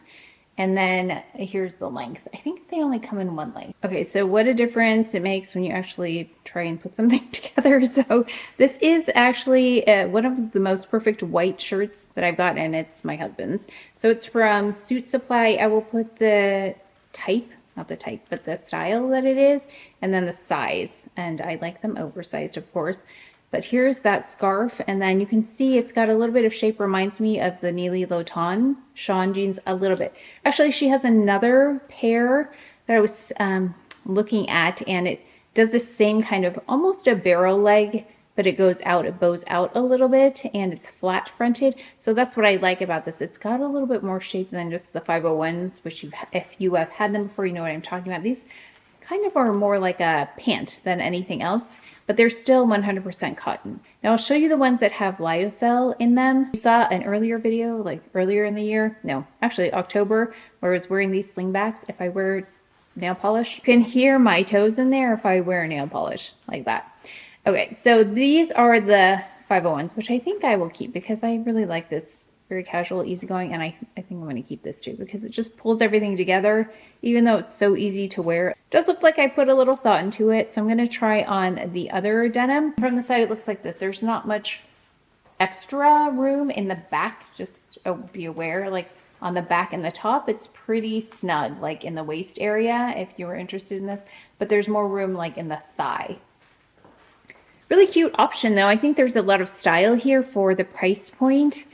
And then here's the length. I think they only come in one length. Okay, so what a difference it makes when you actually try and put something together. So this is actually one of the most perfect white shirts that I've got, and it's my husband's. So it's from Suit Supply. I will put the type, not the type, but the style that it is, and then the size. And I like them oversized, of course. But here's that scarf, and then you can see it's got a little bit of shape, reminds me of the Nili Lotan Sean jeans a little bit. Actually, she has another pair that I was looking at, and it does the same kind of, almost a barrel leg, but it goes out, it bows out a little bit, and it's flat fronted. So that's what I like about this. It's got a little bit more shape than just the 501s, which if you have had them before, you know what I'm talking about. These kind of are more like a pant than anything else, but they're still 100% cotton. Now I'll show you the ones that have lyocell in them. You saw an earlier video, like earlier in the year, no, actually October, where I was wearing these slingbacks. If I wear nail polish, you can hear my toes in there if I wear nail polish like that. Okay, so these are the 501s, which I think I will keep because I really like this. Very casual, easygoing, and I think I'm going to keep this too because it just pulls everything together, even though it's so easy to wear. It does look like I put a little thought into it, so I'm going to try on the other denim. From the side, it looks like this. There's not much extra room in the back, just be aware, like on the back and the top, it's pretty snug, like in the waist area, if you were interested in this, but there's more room like in the thigh. Really cute option though. I think there's a lot of style here for the price point,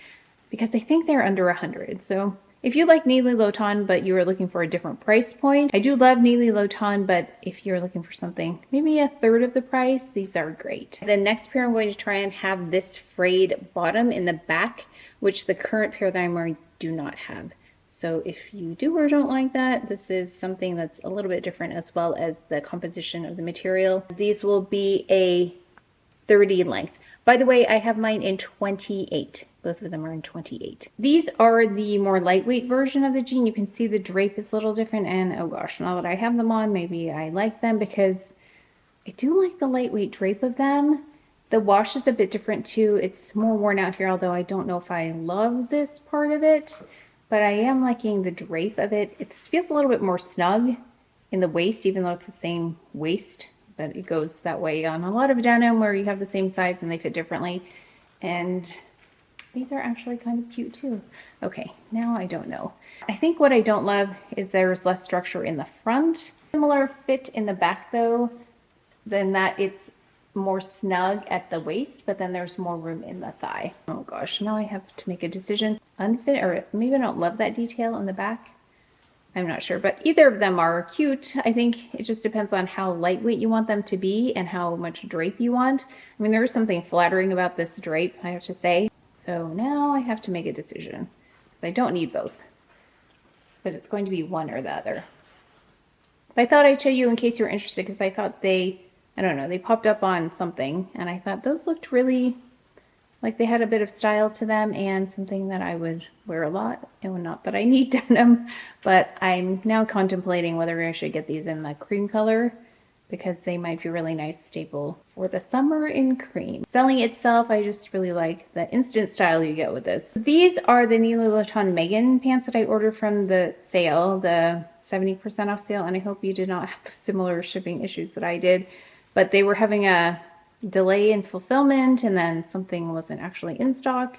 because I think they're under 100. So if you like Nili Lotan, but you are looking for a different price point, I do love Nili Lotan, but if you're looking for something maybe a third of the price, these are great. The next pair, I'm going to try and have this frayed bottom in the back, which the current pair that I'm wearing do not have. So if you do or don't like that, this is something that's a little bit different, as well as the composition of the material. These will be a 30 length. By the way, I have mine in 28. Both of them are in 28. These are the more lightweight version of the jean. You can see the drape is a little different, and oh gosh, now that I have them on, maybe I like them because I do like the lightweight drape of them. The wash is a bit different too. It's more worn out here, although I don't know if I love this part of it, but I am liking the drape of it. It feels a little bit more snug in the waist, even though it's the same waist, but it goes that way on a lot of denim where you have the same size and they fit differently. And These are actually kind of cute too. Okay, now I don't know. I think what I don't love is there's less structure in the front. Similar fit in the back though, than that it's more snug at the waist, but then there's more room in the thigh. Oh gosh, now I have to make a decision. Unfit, or maybe I don't love that detail in the back. I'm not sure, but either of them are cute. I think it just depends on how lightweight you want them to be and how much drape you want. I mean, there is something flattering about this drape, I have to say. So now I have to make a decision because I don't need both, but it's going to be one or the other. I thought I'd show you in case you were interested because I thought I don't know, they popped up on something and I thought those looked really like they had a bit of style to them and something that I would wear a lot. And not that I need denim, but I'm now contemplating whether I should get these in the cream color because they might be a really nice staple for the summer in cream. Selling itself, I just really like the instant style you get with this. These are the Nilo Laton Megan pants that I ordered from the sale, the 70% off sale, and I hope you did not have similar shipping issues that I did, but they were having a delay in fulfillment and then something wasn't actually in stock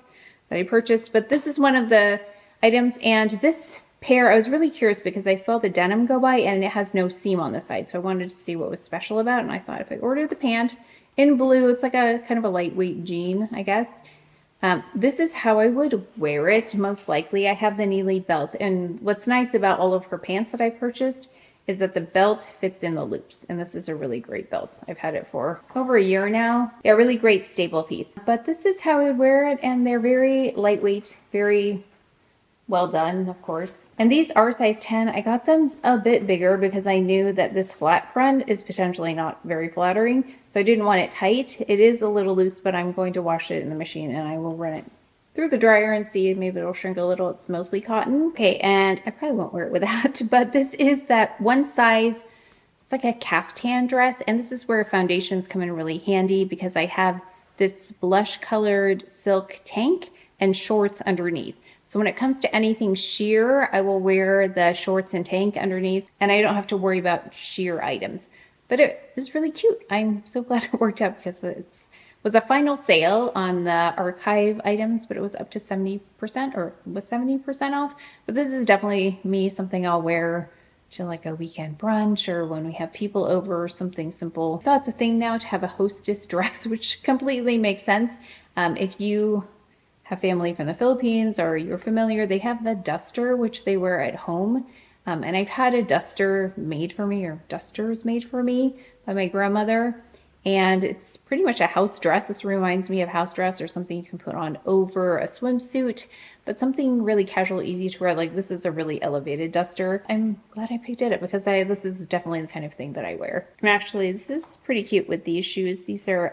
that I purchased. But this is one of the items, and this pair I was really curious because I saw the denim go by and it has no seam on the side, so I wanted to see what was special about it. And I thought if I ordered the pant in blue, it's like a kind of a lightweight jean, I guess. This is how I would wear it most likely. I have the knee belt, and what's nice about all of her pants that I purchased is that the belt fits in the loops, and this is a really great belt. I've had it for over a year now. Yeah, really great staple piece. But this is how I would wear it, and they're very lightweight, very well done, of course. And these are size 10. I got them a bit bigger because I knew that this flat front is potentially not very flattering, so I didn't want it tight. It is a little loose, but I'm going to wash it in the machine and I will run it through the dryer and see if maybe it'll shrink a little. It's mostly cotton. Okay, and I probably won't wear it with that, but this is that one size, it's like a caftan dress, and this is where foundations come in really handy because I have this blush colored silk tank and shorts underneath. So when it comes to anything sheer, I will wear the shorts and tank underneath, and I don't have to worry about sheer items. But it is really cute. I'm so glad it worked out because it was a final sale on the archive items, but it was up to 70% or was 70% off. But this is definitely something I'll wear to like a weekend brunch or when we have people over or something simple. So it's a thing now to have a hostess dress, which completely makes sense. If you have family from the Philippines or you're familiar, they have a duster, which they wear at home. And I've had a duster made for me, or dusters made for me by my grandmother. And it's pretty much a house dress. This reminds me of house dress or something you can put on over a swimsuit, but something really casual, easy to wear. Like this is a really elevated duster. I'm glad I picked it up because this is definitely the kind of thing that I wear. And actually, this is pretty cute with these shoes. These are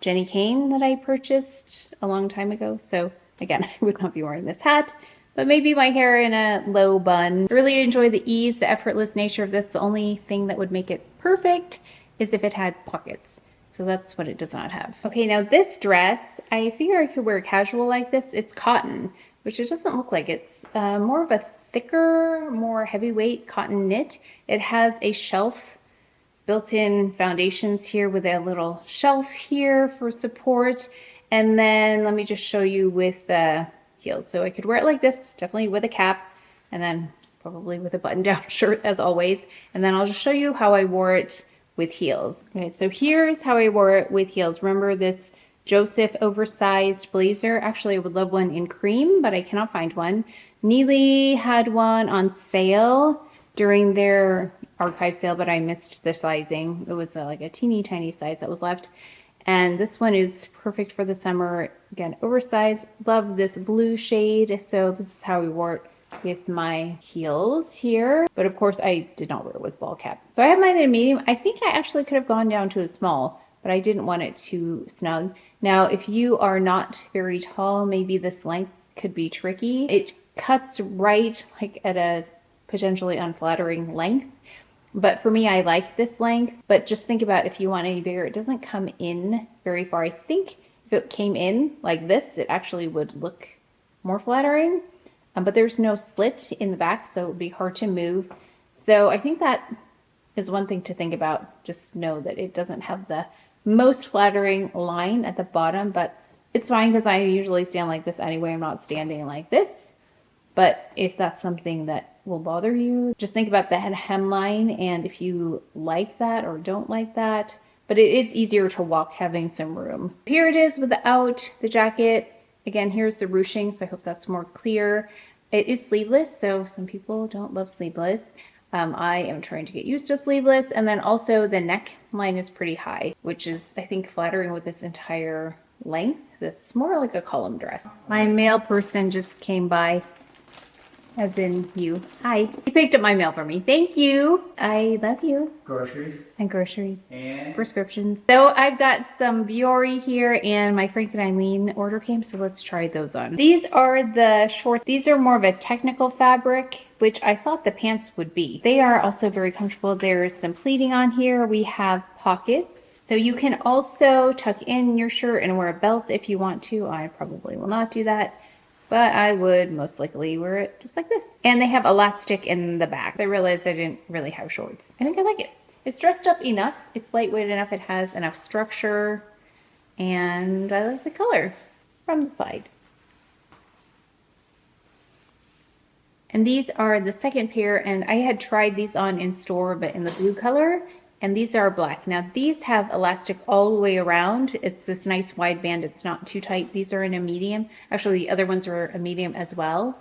Jenny Kane that I purchased a long time ago. So again, I would not be wearing this hat, but maybe my hair in a low bun. I really enjoy the ease, the effortless nature of this. The only thing that would make it perfect is if it had pockets. So that's what it does not have. Okay, now this dress, I figure I could wear casual like this. It's cotton, which it doesn't look like. It's more of a thicker, more heavyweight cotton knit. It has a shelf, built-in foundations here with a little shelf here for support. And then let me just show you with the heels. So I could wear it like this, definitely with a cap, and then probably with a button-down shirt as always. And then I'll just show you how I wore it with heels. Okay, so here's how I wore it with heels. Remember this Joseph oversized blazer? Actually, I would love one in cream, but I cannot find one. Neely had one on sale during their archive sale, but I missed the sizing. It was like a teeny tiny size that was left. And this one is perfect for the summer. Again, oversized. Love this blue shade. So this is how we wore it with my heels here. But of course I did not wear it with Blk Cap. So I have mine in a medium. I think I actually could have gone down to a small, but I didn't want it too snug. Now, if you are not very tall, maybe this length could be tricky. It cuts right like at a potentially unflattering length. But for me, I like this length. But just think about if you want any bigger, it doesn't come in very far. I think if it came in like this, it actually would look more flattering. But there's no slit in the back, so it would be hard to move. So I think that is one thing to think about. Just know that it doesn't have the most flattering line at the bottom, but It's fine because I usually stand like this anyway. I'm not standing like this. But if that's something that will bother you, just think about the hemline and if you like that or don't like that. But it is easier to walk having some room. Here it is without the jacket. Again, here's the ruching, so I hope that's more clear. It is sleeveless, so some people don't love sleeveless. I am trying to get used to sleeveless. And then also the neckline is pretty high, which is, I think, flattering with this entire length. This is more like a column dress. My mail person just came by. As in you. Hi. You picked up my mail for me. Thank you. I love you. Groceries. And groceries. And prescriptions. So I've got some Vuori here and my Frank and Eileen order came, so let's try those on. These are the shorts. These are more of a technical fabric, which I thought the pants would be. They are also very comfortable. There's some pleating on here. We have pockets. So you can also tuck in your shirt and wear a belt if you want to. I probably will not do that, but I would most likely wear it just like this. And they have elastic in the back. I realized I didn't really have shorts. I think I like it. It's dressed up enough. It's lightweight enough. It has enough structure. And I like the color from the side. And these are the second pair. And I had tried these on in store, but in the blue color. And these are black. Now these have elastic all the way around. It's this nice wide band. It's not too tight. These are in a medium. Actually, the other ones are a medium as well.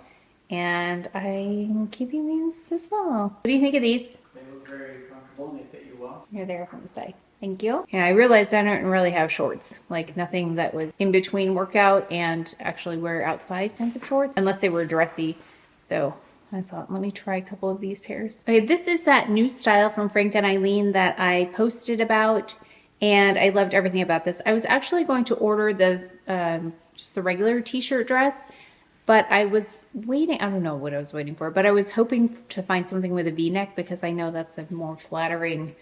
And I'm keeping these as well. What do you think of these? they look very comfortable and they fit you well. Here they are from the side. Thank you. Yeah, I realized I don't really have shorts. Like nothing that was in between workout and actually wear outside kinds of shorts. Unless they were dressy. So I thought, let me try a couple of these pairs. Okay, this is that new style from Frank and Eileen that I posted about, and I loved everything about this. I was actually going to order the just the regular t-shirt dress, but I was waiting, I don't know what I was waiting for, but I was hoping to find something with a V-neck because I know that's a more flattering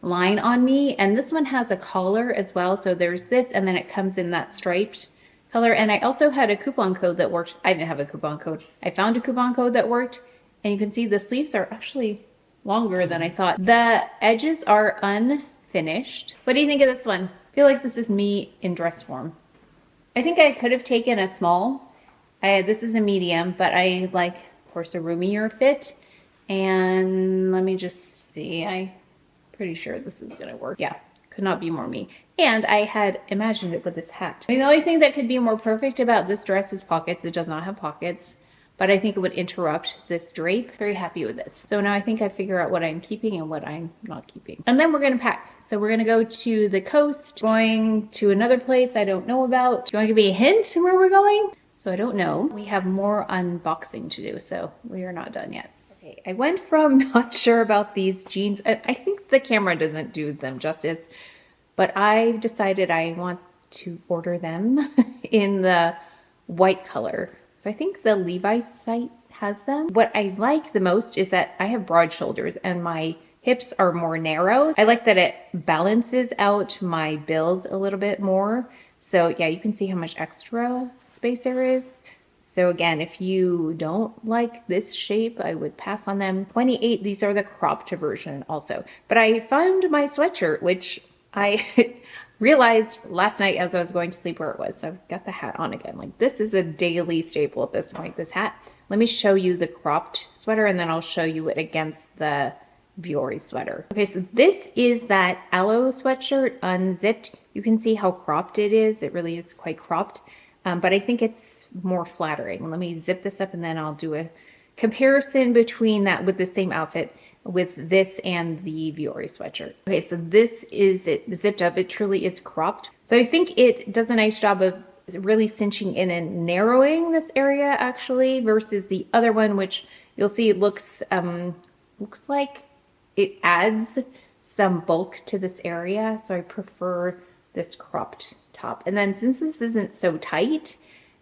line on me. And this one has a collar as well, so there's this, and then it comes in that striped color. And I also had a coupon code that worked. I didn't have a coupon code. I found a coupon code that worked, and you can see the sleeves are actually longer than I thought. The edges are unfinished. What do you think of this one? I feel like this is me in dress form. I think I could have taken a small. This is a medium, but I like, of course, a roomier fit. And let me just see. I'm pretty sure this is gonna work. Yeah. Could not be more me. And I had imagined it with this hat. I mean, the only thing that could be more perfect about this dress is pockets. It does not have pockets, but I think it would interrupt this drape. Very happy with this. So now I think I figure out what I'm keeping and what I'm not keeping. And then we're gonna pack. So we're gonna go to the coast, going to another place I don't know about. Do you want to give me a hint where we're going? So I don't know. We have more unboxing to do, so we are not done yet. Okay, I went from not sure about these jeans. I think the camera doesn't do them justice, but I've decided I want to order them in the white color. So I think the Levi site has them. What I like the most is that I have broad shoulders and my hips are more narrow. I like that it balances out my build a little bit more. So yeah, you can see how much extra space there is. So again, if you don't like this shape, I would pass on them. 28, these are the cropped version also. But I found my sweatshirt, which I realized last night as I was going to sleep where it was. So I've got the hat on again. Like this is a daily staple at this point, this hat. Let me show you the cropped sweater and then I'll show you it against the Vuori sweater. Okay, so this is that aloe sweatshirt unzipped. You can see how cropped it is. It really is quite cropped. But I think it's more flattering. Let me zip this up and then I'll do a comparison between that with the same outfit with this and the Vuori sweatshirt. Okay, so this is it zipped up. It truly is cropped. So I think it does a nice job of really cinching in and narrowing this area actually versus the other one, which you'll see looks like it adds some bulk to this area. So I prefer this cropped top. And then since this isn't so tight,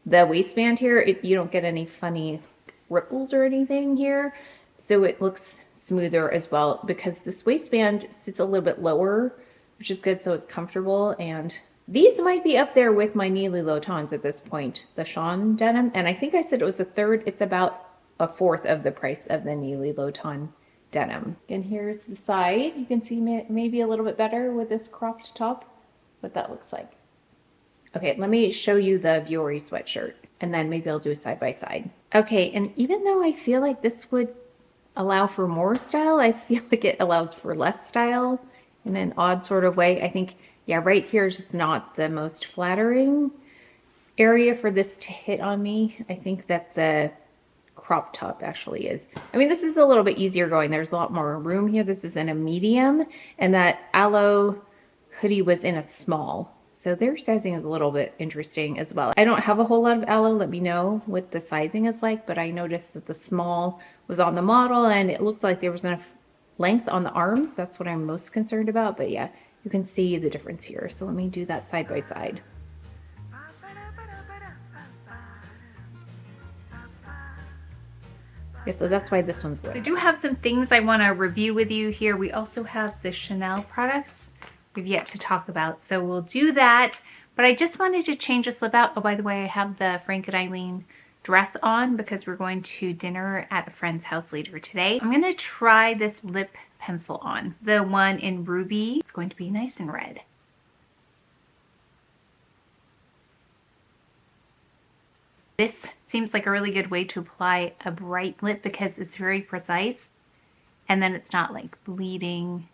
the waistband here, you don't get any funny ripples or anything here. So it looks smoother as well because this waistband sits a little bit lower, which is good. So it's comfortable. And these might be up there with my Neely Lotons at this point, the Sean denim. And I think I said it was a third. It's about a fourth of the price of the Neely Loton denim. And here's the side. You can see maybe a little bit better with this cropped top, what that looks like. Okay, let me show you the Vuori sweatshirt and then maybe I'll do a side by side. Okay, and even though I feel like this would allow for more style, I feel like it allows for less style in an odd sort of way. I think, yeah, right here is just not the most flattering area for this to hit on me. I think that the crop top actually is. I mean, this is a little bit easier going. There's a lot more room here. This is in a medium, and that aloe hoodie was in a small. So their sizing is a little bit interesting as well. I don't have a whole lot of aloe. Let me know what the sizing is like, but I noticed that the small was on the model and it looked like there was enough length on the arms. That's what I'm most concerned about. But yeah, you can see the difference here. So let me do that side by side. Yeah, so that's why this one's good. So I do have some things I want to review with you here. We also have the Chanel products we've yet to talk about, so we'll do that. But I just wanted to change this lip out. Oh, by the way, I have the Frank and Eileen dress on because we're going to dinner at a friend's house later today. I'm going to try this lip pencil on, the one in Ruby. It's going to be nice and red. This seems like a really good way to apply a bright lip because it's very precise and then it's not like bleeding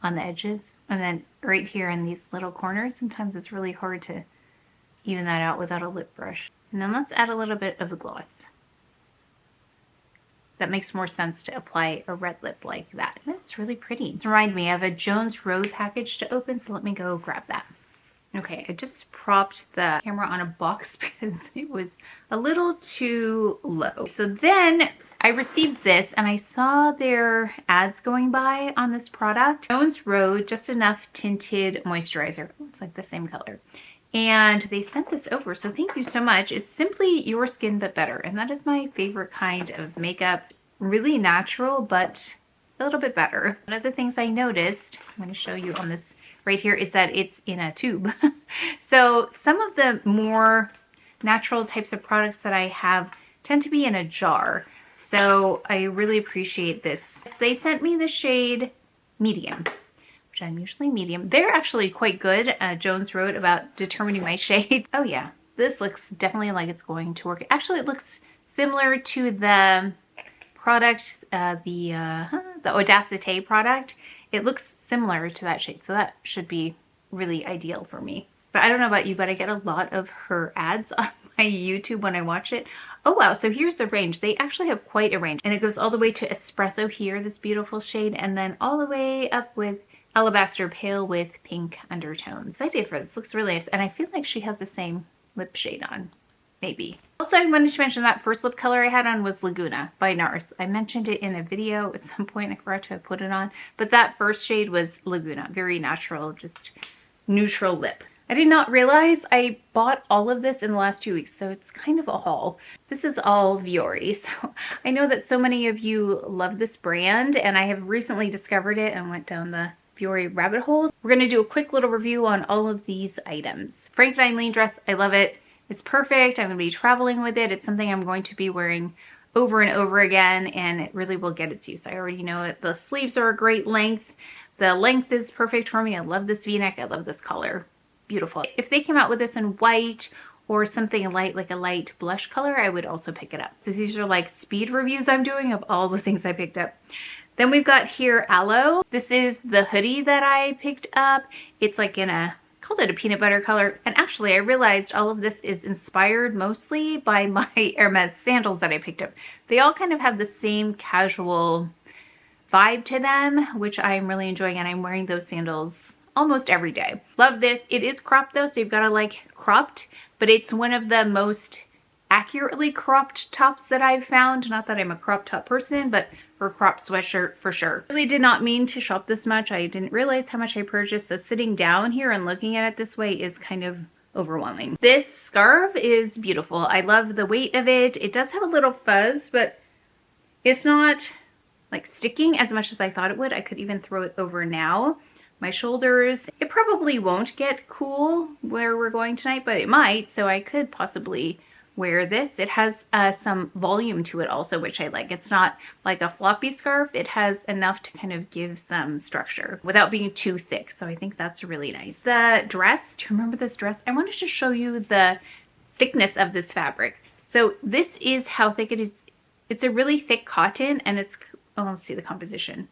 on the edges. And then right here in these little corners, sometimes it's really hard to even that out without a lip brush. And then let's add a little bit of the gloss. That makes more sense to apply a red lip like that. And it's really pretty. It reminds me, I have a Jones Road package to open, so let me go grab that. Okay, I just propped the camera on a box because it was a little too low. So then I received this and I saw their ads going by on this product. Jones Road, just enough tinted moisturizer. It's like the same color. And they sent this over, so thank you so much. It's simply your skin but better. And that is my favorite kind of makeup. Really natural, but a little bit better. One of the things I noticed, I'm going to show you on this right here, is that it's in a tube. So some of the more natural types of products that I have tend to be in a jar. So I really appreciate this. They sent me the shade medium, which I'm usually medium. They're actually quite good, Jones Road, about determining my shade. Oh yeah, this looks definitely like it's going to work. Actually, it looks similar to the product, the Audacité product. It looks similar to that shade, so that should be really ideal for me. But I don't know about you, but I get a lot of her ads on my YouTube when I watch it. Oh wow, so here's the range. They actually have quite a range, and it goes all the way to Espresso here, this beautiful shade, and then all the way up with Alabaster Pale with pink undertones. I did for this, looks really nice, and I feel like she has the same lip shade on, maybe. Also, I wanted to mention that first lip color I had on was Laguna by NARS. I mentioned it in a video at some point. I forgot to have put it on, but that first shade was Laguna. Very natural, just neutral lip. I did not realize I bought all of this in the last few weeks, so it's kind of a haul. This is all Vuori, so I know that so many of you love this brand, and I have recently discovered it and went down the Vuori rabbit holes. We're going to do a quick little review on all of these items. Frank and Eileen dress, I love it. It's perfect. I'm going to be traveling with it. It's something I'm going to be wearing over and over again, and it really will get its use. I already know it. The sleeves are a great length. The length is perfect for me. I love this V-neck. I love this color. Beautiful. If they came out with this in white or something light, like a light blush color, I would also pick it up. So these are like speed reviews I'm doing of all the things I picked up. Then we've got here Aloe. This is the hoodie that I picked up. It's like in a, called it a peanut butter color. And actually I realized all of this is inspired mostly by my Hermes sandals that I picked up. They all kind of have the same casual vibe to them, which I'm really enjoying, and I'm wearing those sandals almost every day. Love this. It is cropped though, so you've got to like cropped, but it's one of the most accurately cropped tops that I've found. Not that I'm a crop top person, but for a cropped sweatshirt for sure. Really did not mean to shop this much. I didn't realize how much I purchased, so sitting down here and looking at it this way is kind of overwhelming. This scarf is beautiful. I love the weight of it. It does have a little fuzz, but it's not like sticking as much as I thought it would. I could even throw it over now. My shoulders, it probably won't get cool where we're going tonight, but it might, so I could possibly wear this. It has some volume to it also, which I like. It's not like a floppy scarf. It has enough to kind of give some structure without being too thick. So I think that's really nice. The dress, do you remember this dress? I wanted to show you the thickness of this fabric. So this is how thick it is. It's a really thick cotton, and it's, oh, let's see the composition.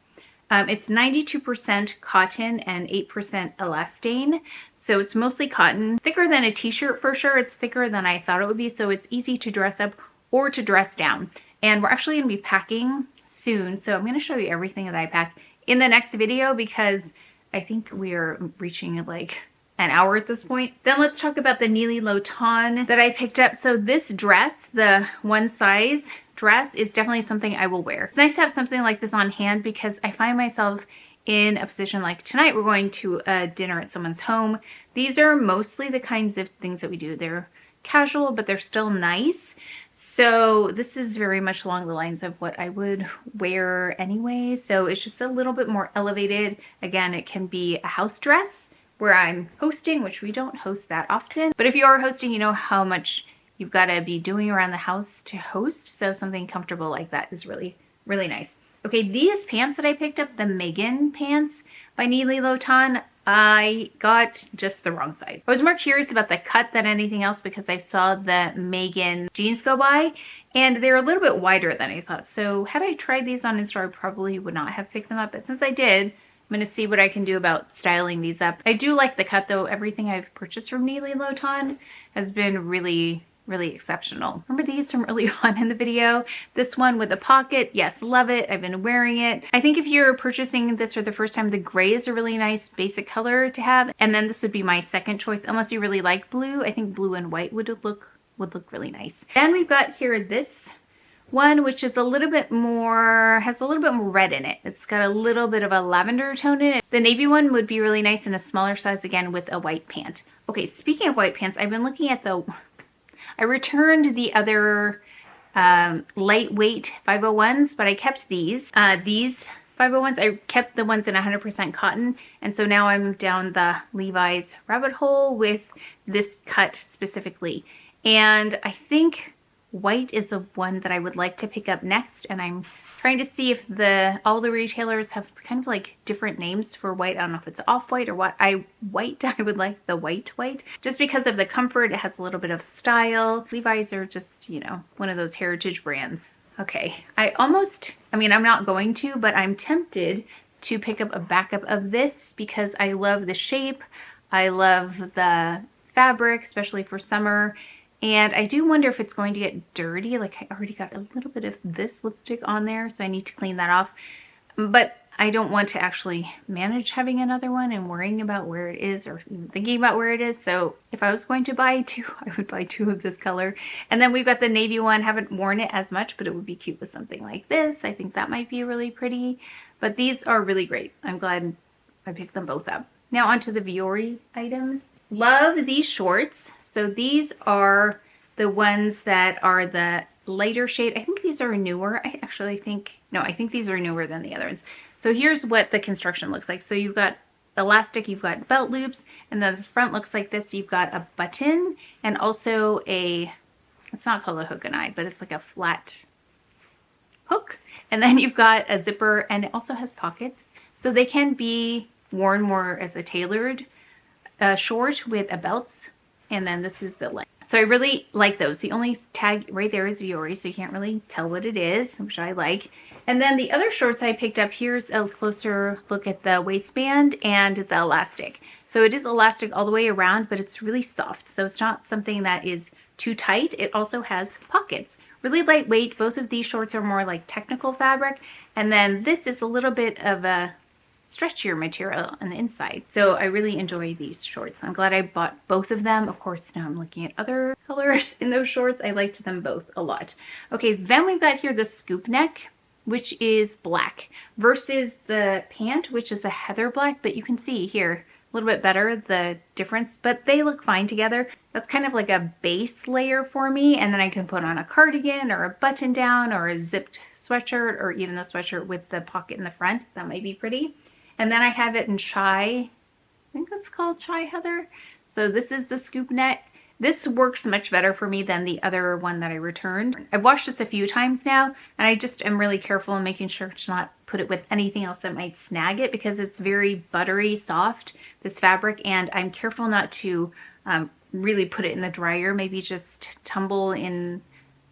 It's 92% cotton and 8% elastane. So it's mostly cotton. Thicker than a t-shirt for sure. It's thicker than I thought it would be. So it's easy to dress up or to dress down. And we're actually going to be packing soon. So I'm going to show you everything that I pack in the next video because I think we're reaching like an hour at this point. Then let's talk about the Nili Lotan that I picked up. So this dress, the one size dress, is definitely something I will wear. It's nice to have something like this on hand because I find myself in a position like tonight. We're going to a dinner at someone's home. These are mostly the kinds of things that we do. They're casual, but they're still nice. So this is very much along the lines of what I would wear anyway. So it's just a little bit more elevated. Again, it can be a house dress where I'm hosting, which we don't host that often. But if you are hosting, you know how much you've got to be doing around the house to host. So something comfortable like that is really, really nice. Okay, these pants that I picked up, the Megan pants by Nili Lotan, I got just the wrong size. I was more curious about the cut than anything else because I saw the Megan jeans go by and they're a little bit wider than I thought. So had I tried these on Insta, I probably would not have picked them up. But since I did, I'm going to see what I can do about styling these up. I do like the cut though. Everything I've purchased from Nili Lotan has been really exceptional. Remember these from early on in the video? This one with a pocket, yes, love it. I've been wearing it. I think if you're purchasing this for the first time, the gray is a really nice basic color to have. And then this would be my second choice, unless you really like blue. I think blue and white would look really nice. Then we've got here this one, which is a little bit more, has a little bit more red in it. It's got a little bit of a lavender tone in it. The navy one would be really nice in a smaller size, again, with a white pant. Okay, speaking of white pants, I've been looking at I returned the other lightweight 501s, but I kept these. These 501s, I kept the ones in 100% cotton, and so now I'm down the Levi's rabbit hole with this cut specifically. And I think white is the one that I would like to pick up next, and I'm trying to see if all the retailers have kind of like different names for white. I don't know if it's off-white or what. I would like the white just because of the comfort. It has a little bit of style. Levi's are just, you know, one of those heritage brands. Okay, I'm not going to, but I'm tempted to pick up a backup of this because I love the shape. I love the fabric, especially for summer. And I do wonder if it's going to get dirty. Like I already got a little bit of this lipstick on there, so I need to clean that off. But I don't want to actually manage having another one and worrying about where it is or even thinking about where it is. So if I was going to buy two, I would buy two of this color. And then we've got the navy one. Haven't worn it as much, but it would be cute with something like this. I think that might be really pretty. But these are really great. I'm glad I picked them both up. Now onto the Vuori items. Love these shorts. So these are the ones that are the lighter shade. I think these are newer. I think these are newer than the other ones. So here's what the construction looks like. So you've got elastic, you've got belt loops, and then the front looks like this. You've got a button and also it's not called a hook and eye, but it's like a flat hook. And then you've got a zipper, and it also has pockets. So they can be worn more as a tailored short with a belt. And then this is the length. So I really like those. The only tag right there is Vuori, so you can't really tell what it is, which I like. And then the other shorts I picked up, here's a closer look at the waistband and the elastic. So it is elastic all the way around, but it's really soft. So it's not something that is too tight. It also has pockets. Really lightweight. Both of these shorts are more like technical fabric. And then this is a little bit of a stretchier material on the inside. So I really enjoy these shorts. I'm glad I bought both of them. Of course, now I'm looking at other colors in those shorts. I liked them both a lot. Okay, then we've got here the scoop neck, which is black, versus the pant, which is a heather black, but you can see here a little bit better the difference, but they look fine together. That's kind of like a base layer for me, and then I can put on a cardigan or a button down or a zipped sweatshirt, or even the sweatshirt with the pocket in the front. That might be pretty. And then I have it in chai, I think it's called chai heather. So this is the scoop neck. This works much better for me than the other one that I returned. I've washed this a few times now, and I just am really careful in making sure to not put it with anything else that might snag it, because it's very buttery soft, this fabric, and I'm careful not to really put it in the dryer, maybe just tumble in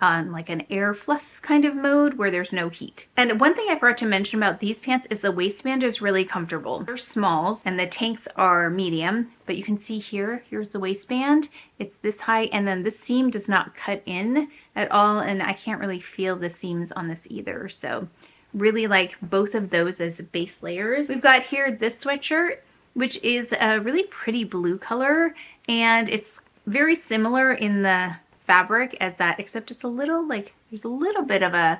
on like an air fluff kind of mode where there's no heat. And one thing I forgot to mention about these pants is the waistband is really comfortable. They're smalls and the tanks are medium, but you can see here, here's the waistband. It's this high, and then this seam does not cut in at all, and I can't really feel the seams on this either. So really like both of those as base layers. We've got here this sweatshirt, which is a really pretty blue color, and it's very similar in the fabric as that, except it's a little like, there's a little bit of a,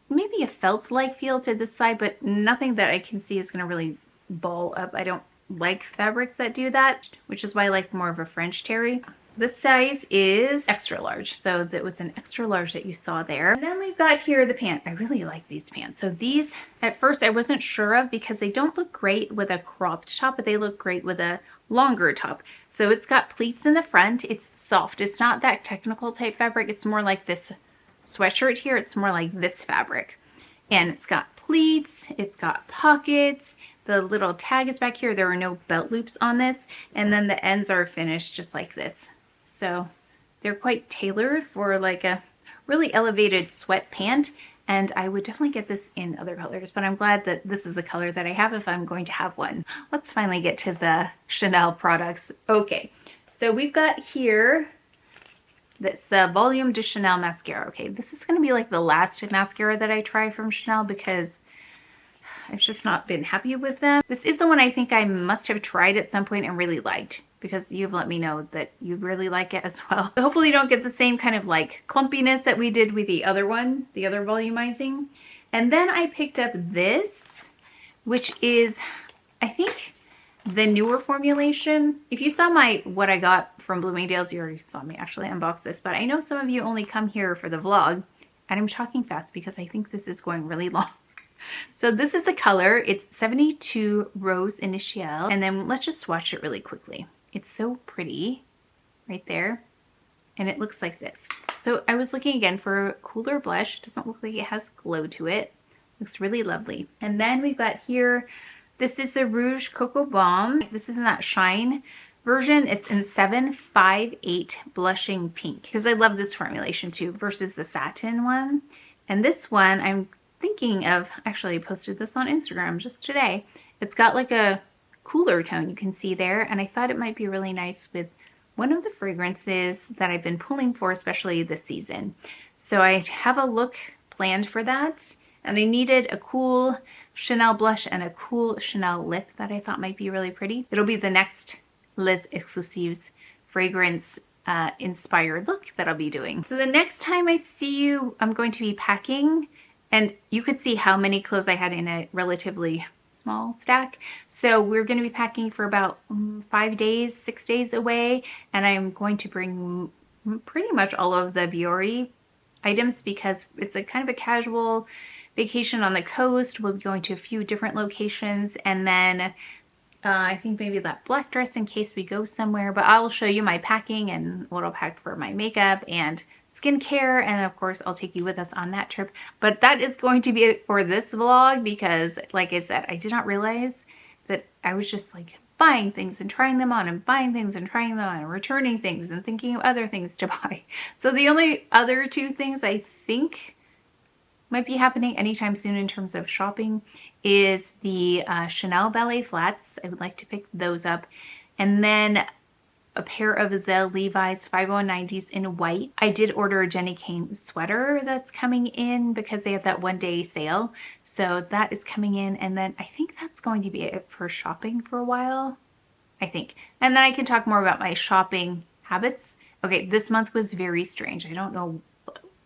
maybe a felt like feel to this side, but nothing that I can see is going to really ball up. I don't like fabrics that do that, which is why I like more of a French terry. This size is extra large, so that was an extra large that you saw there. And then we've got here the pant. I really like these pants. So these, at first I wasn't sure of because they don't look great with a cropped top, but they look great with a longer top. So it's got pleats in the front. It's soft. It's not that technical type fabric. It's more like this sweatshirt here. It's more like this fabric. And it's got pleats. It's got pockets. The little tag is back here. There are no belt loops on this. And then the ends are finished just like this. So they're quite tailored for like a really elevated sweat pant, and I would definitely get this in other colors, but I'm glad that this is the color that I have if I'm going to have one. Let's finally get to the Chanel products. Okay, so we've got here this Volume de Chanel mascara. Okay, this is going to be like the last mascara that I try from Chanel because I've just not been happy with them. This is the one I think I must have tried at some point and really liked, because you've let me know that you really like it as well. So hopefully you don't get the same kind of like clumpiness that we did with the other one, the other volumizing. And then I picked up this, which is, I think, the newer formulation. If you saw what I got from Bloomingdale's, you already saw me actually unbox this, but I know some of you only come here for the vlog, and I'm talking fast because I think this is going really long. So this is the color. It's 72 Rose Initiale, and then let's just swatch it really quickly. It's so pretty right there, and it looks like this. So I was looking again for a cooler blush. It doesn't look like it has glow to it. Looks really lovely. And then we've got here, this is the Rouge Coco Balm. This is in that shine version. It's in 758 Blushing Pink, because I love this formulation too versus the satin one. And this one I'm thinking of, actually I posted this on Instagram just today. It's got like a cooler tone, you can see there, and I thought it might be really nice with one of the fragrances that I've been pulling for, especially this season. So I have a look planned for that, and I needed a cool Chanel blush and a cool Chanel lip that I thought might be really pretty. It'll be the next Les Exclusives fragrance inspired look that I'll be doing. So the next time I see you, I'm going to be packing, and you could see how many clothes I had in a relatively small stack. So we're going to be packing for about 5 days, 6 days away, and I'm going to bring pretty much all of the Vuori items because it's a kind of a casual vacation on the coast. We'll be going to a few different locations, and then I think maybe that black dress in case we go somewhere, but I'll show you my packing and what I'll pack for my makeup and skincare, and of course I'll take you with us on that trip. But that is going to be it for this vlog because, like I said, I did not realize that I was just like buying things and trying them on and buying things and trying them on and returning things and thinking of other things to buy. So the only other two things I think might be happening anytime soon in terms of shopping is the Chanel ballet flats. I would like to pick those up, and then a pair of the Levi's 50190s in white. I did order a Jenny Kane sweater that's coming in because they have that one-day sale. So that is coming in, and then I think that's going to be it for shopping for a while, I think. And then I can talk more about my shopping habits. Okay, this month was very strange. I don't know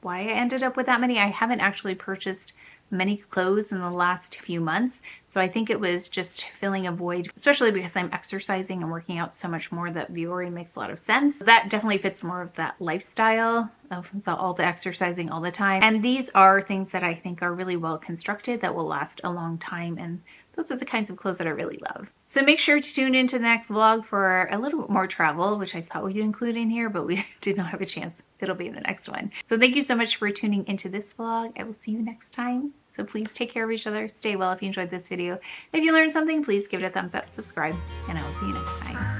why I ended up with that many. I haven't actually purchased many clothes in the last few months, so I think it was just filling a void, especially because I'm exercising and working out so much more that Vuori makes a lot of sense. That definitely fits more of that lifestyle of all the exercising all the time. And these are things that I think are really well constructed that will last a long time, and those are the kinds of clothes that I really love. So make sure to tune into the next vlog for a little bit more travel, which I thought we'd include in here, but we did not have a chance. It'll be in the next one. So thank you so much for tuning into this vlog. I will see you next time. So please take care of each other. Stay well if you enjoyed this video. If you learned something, please give it a thumbs up, subscribe, and I will see you next time.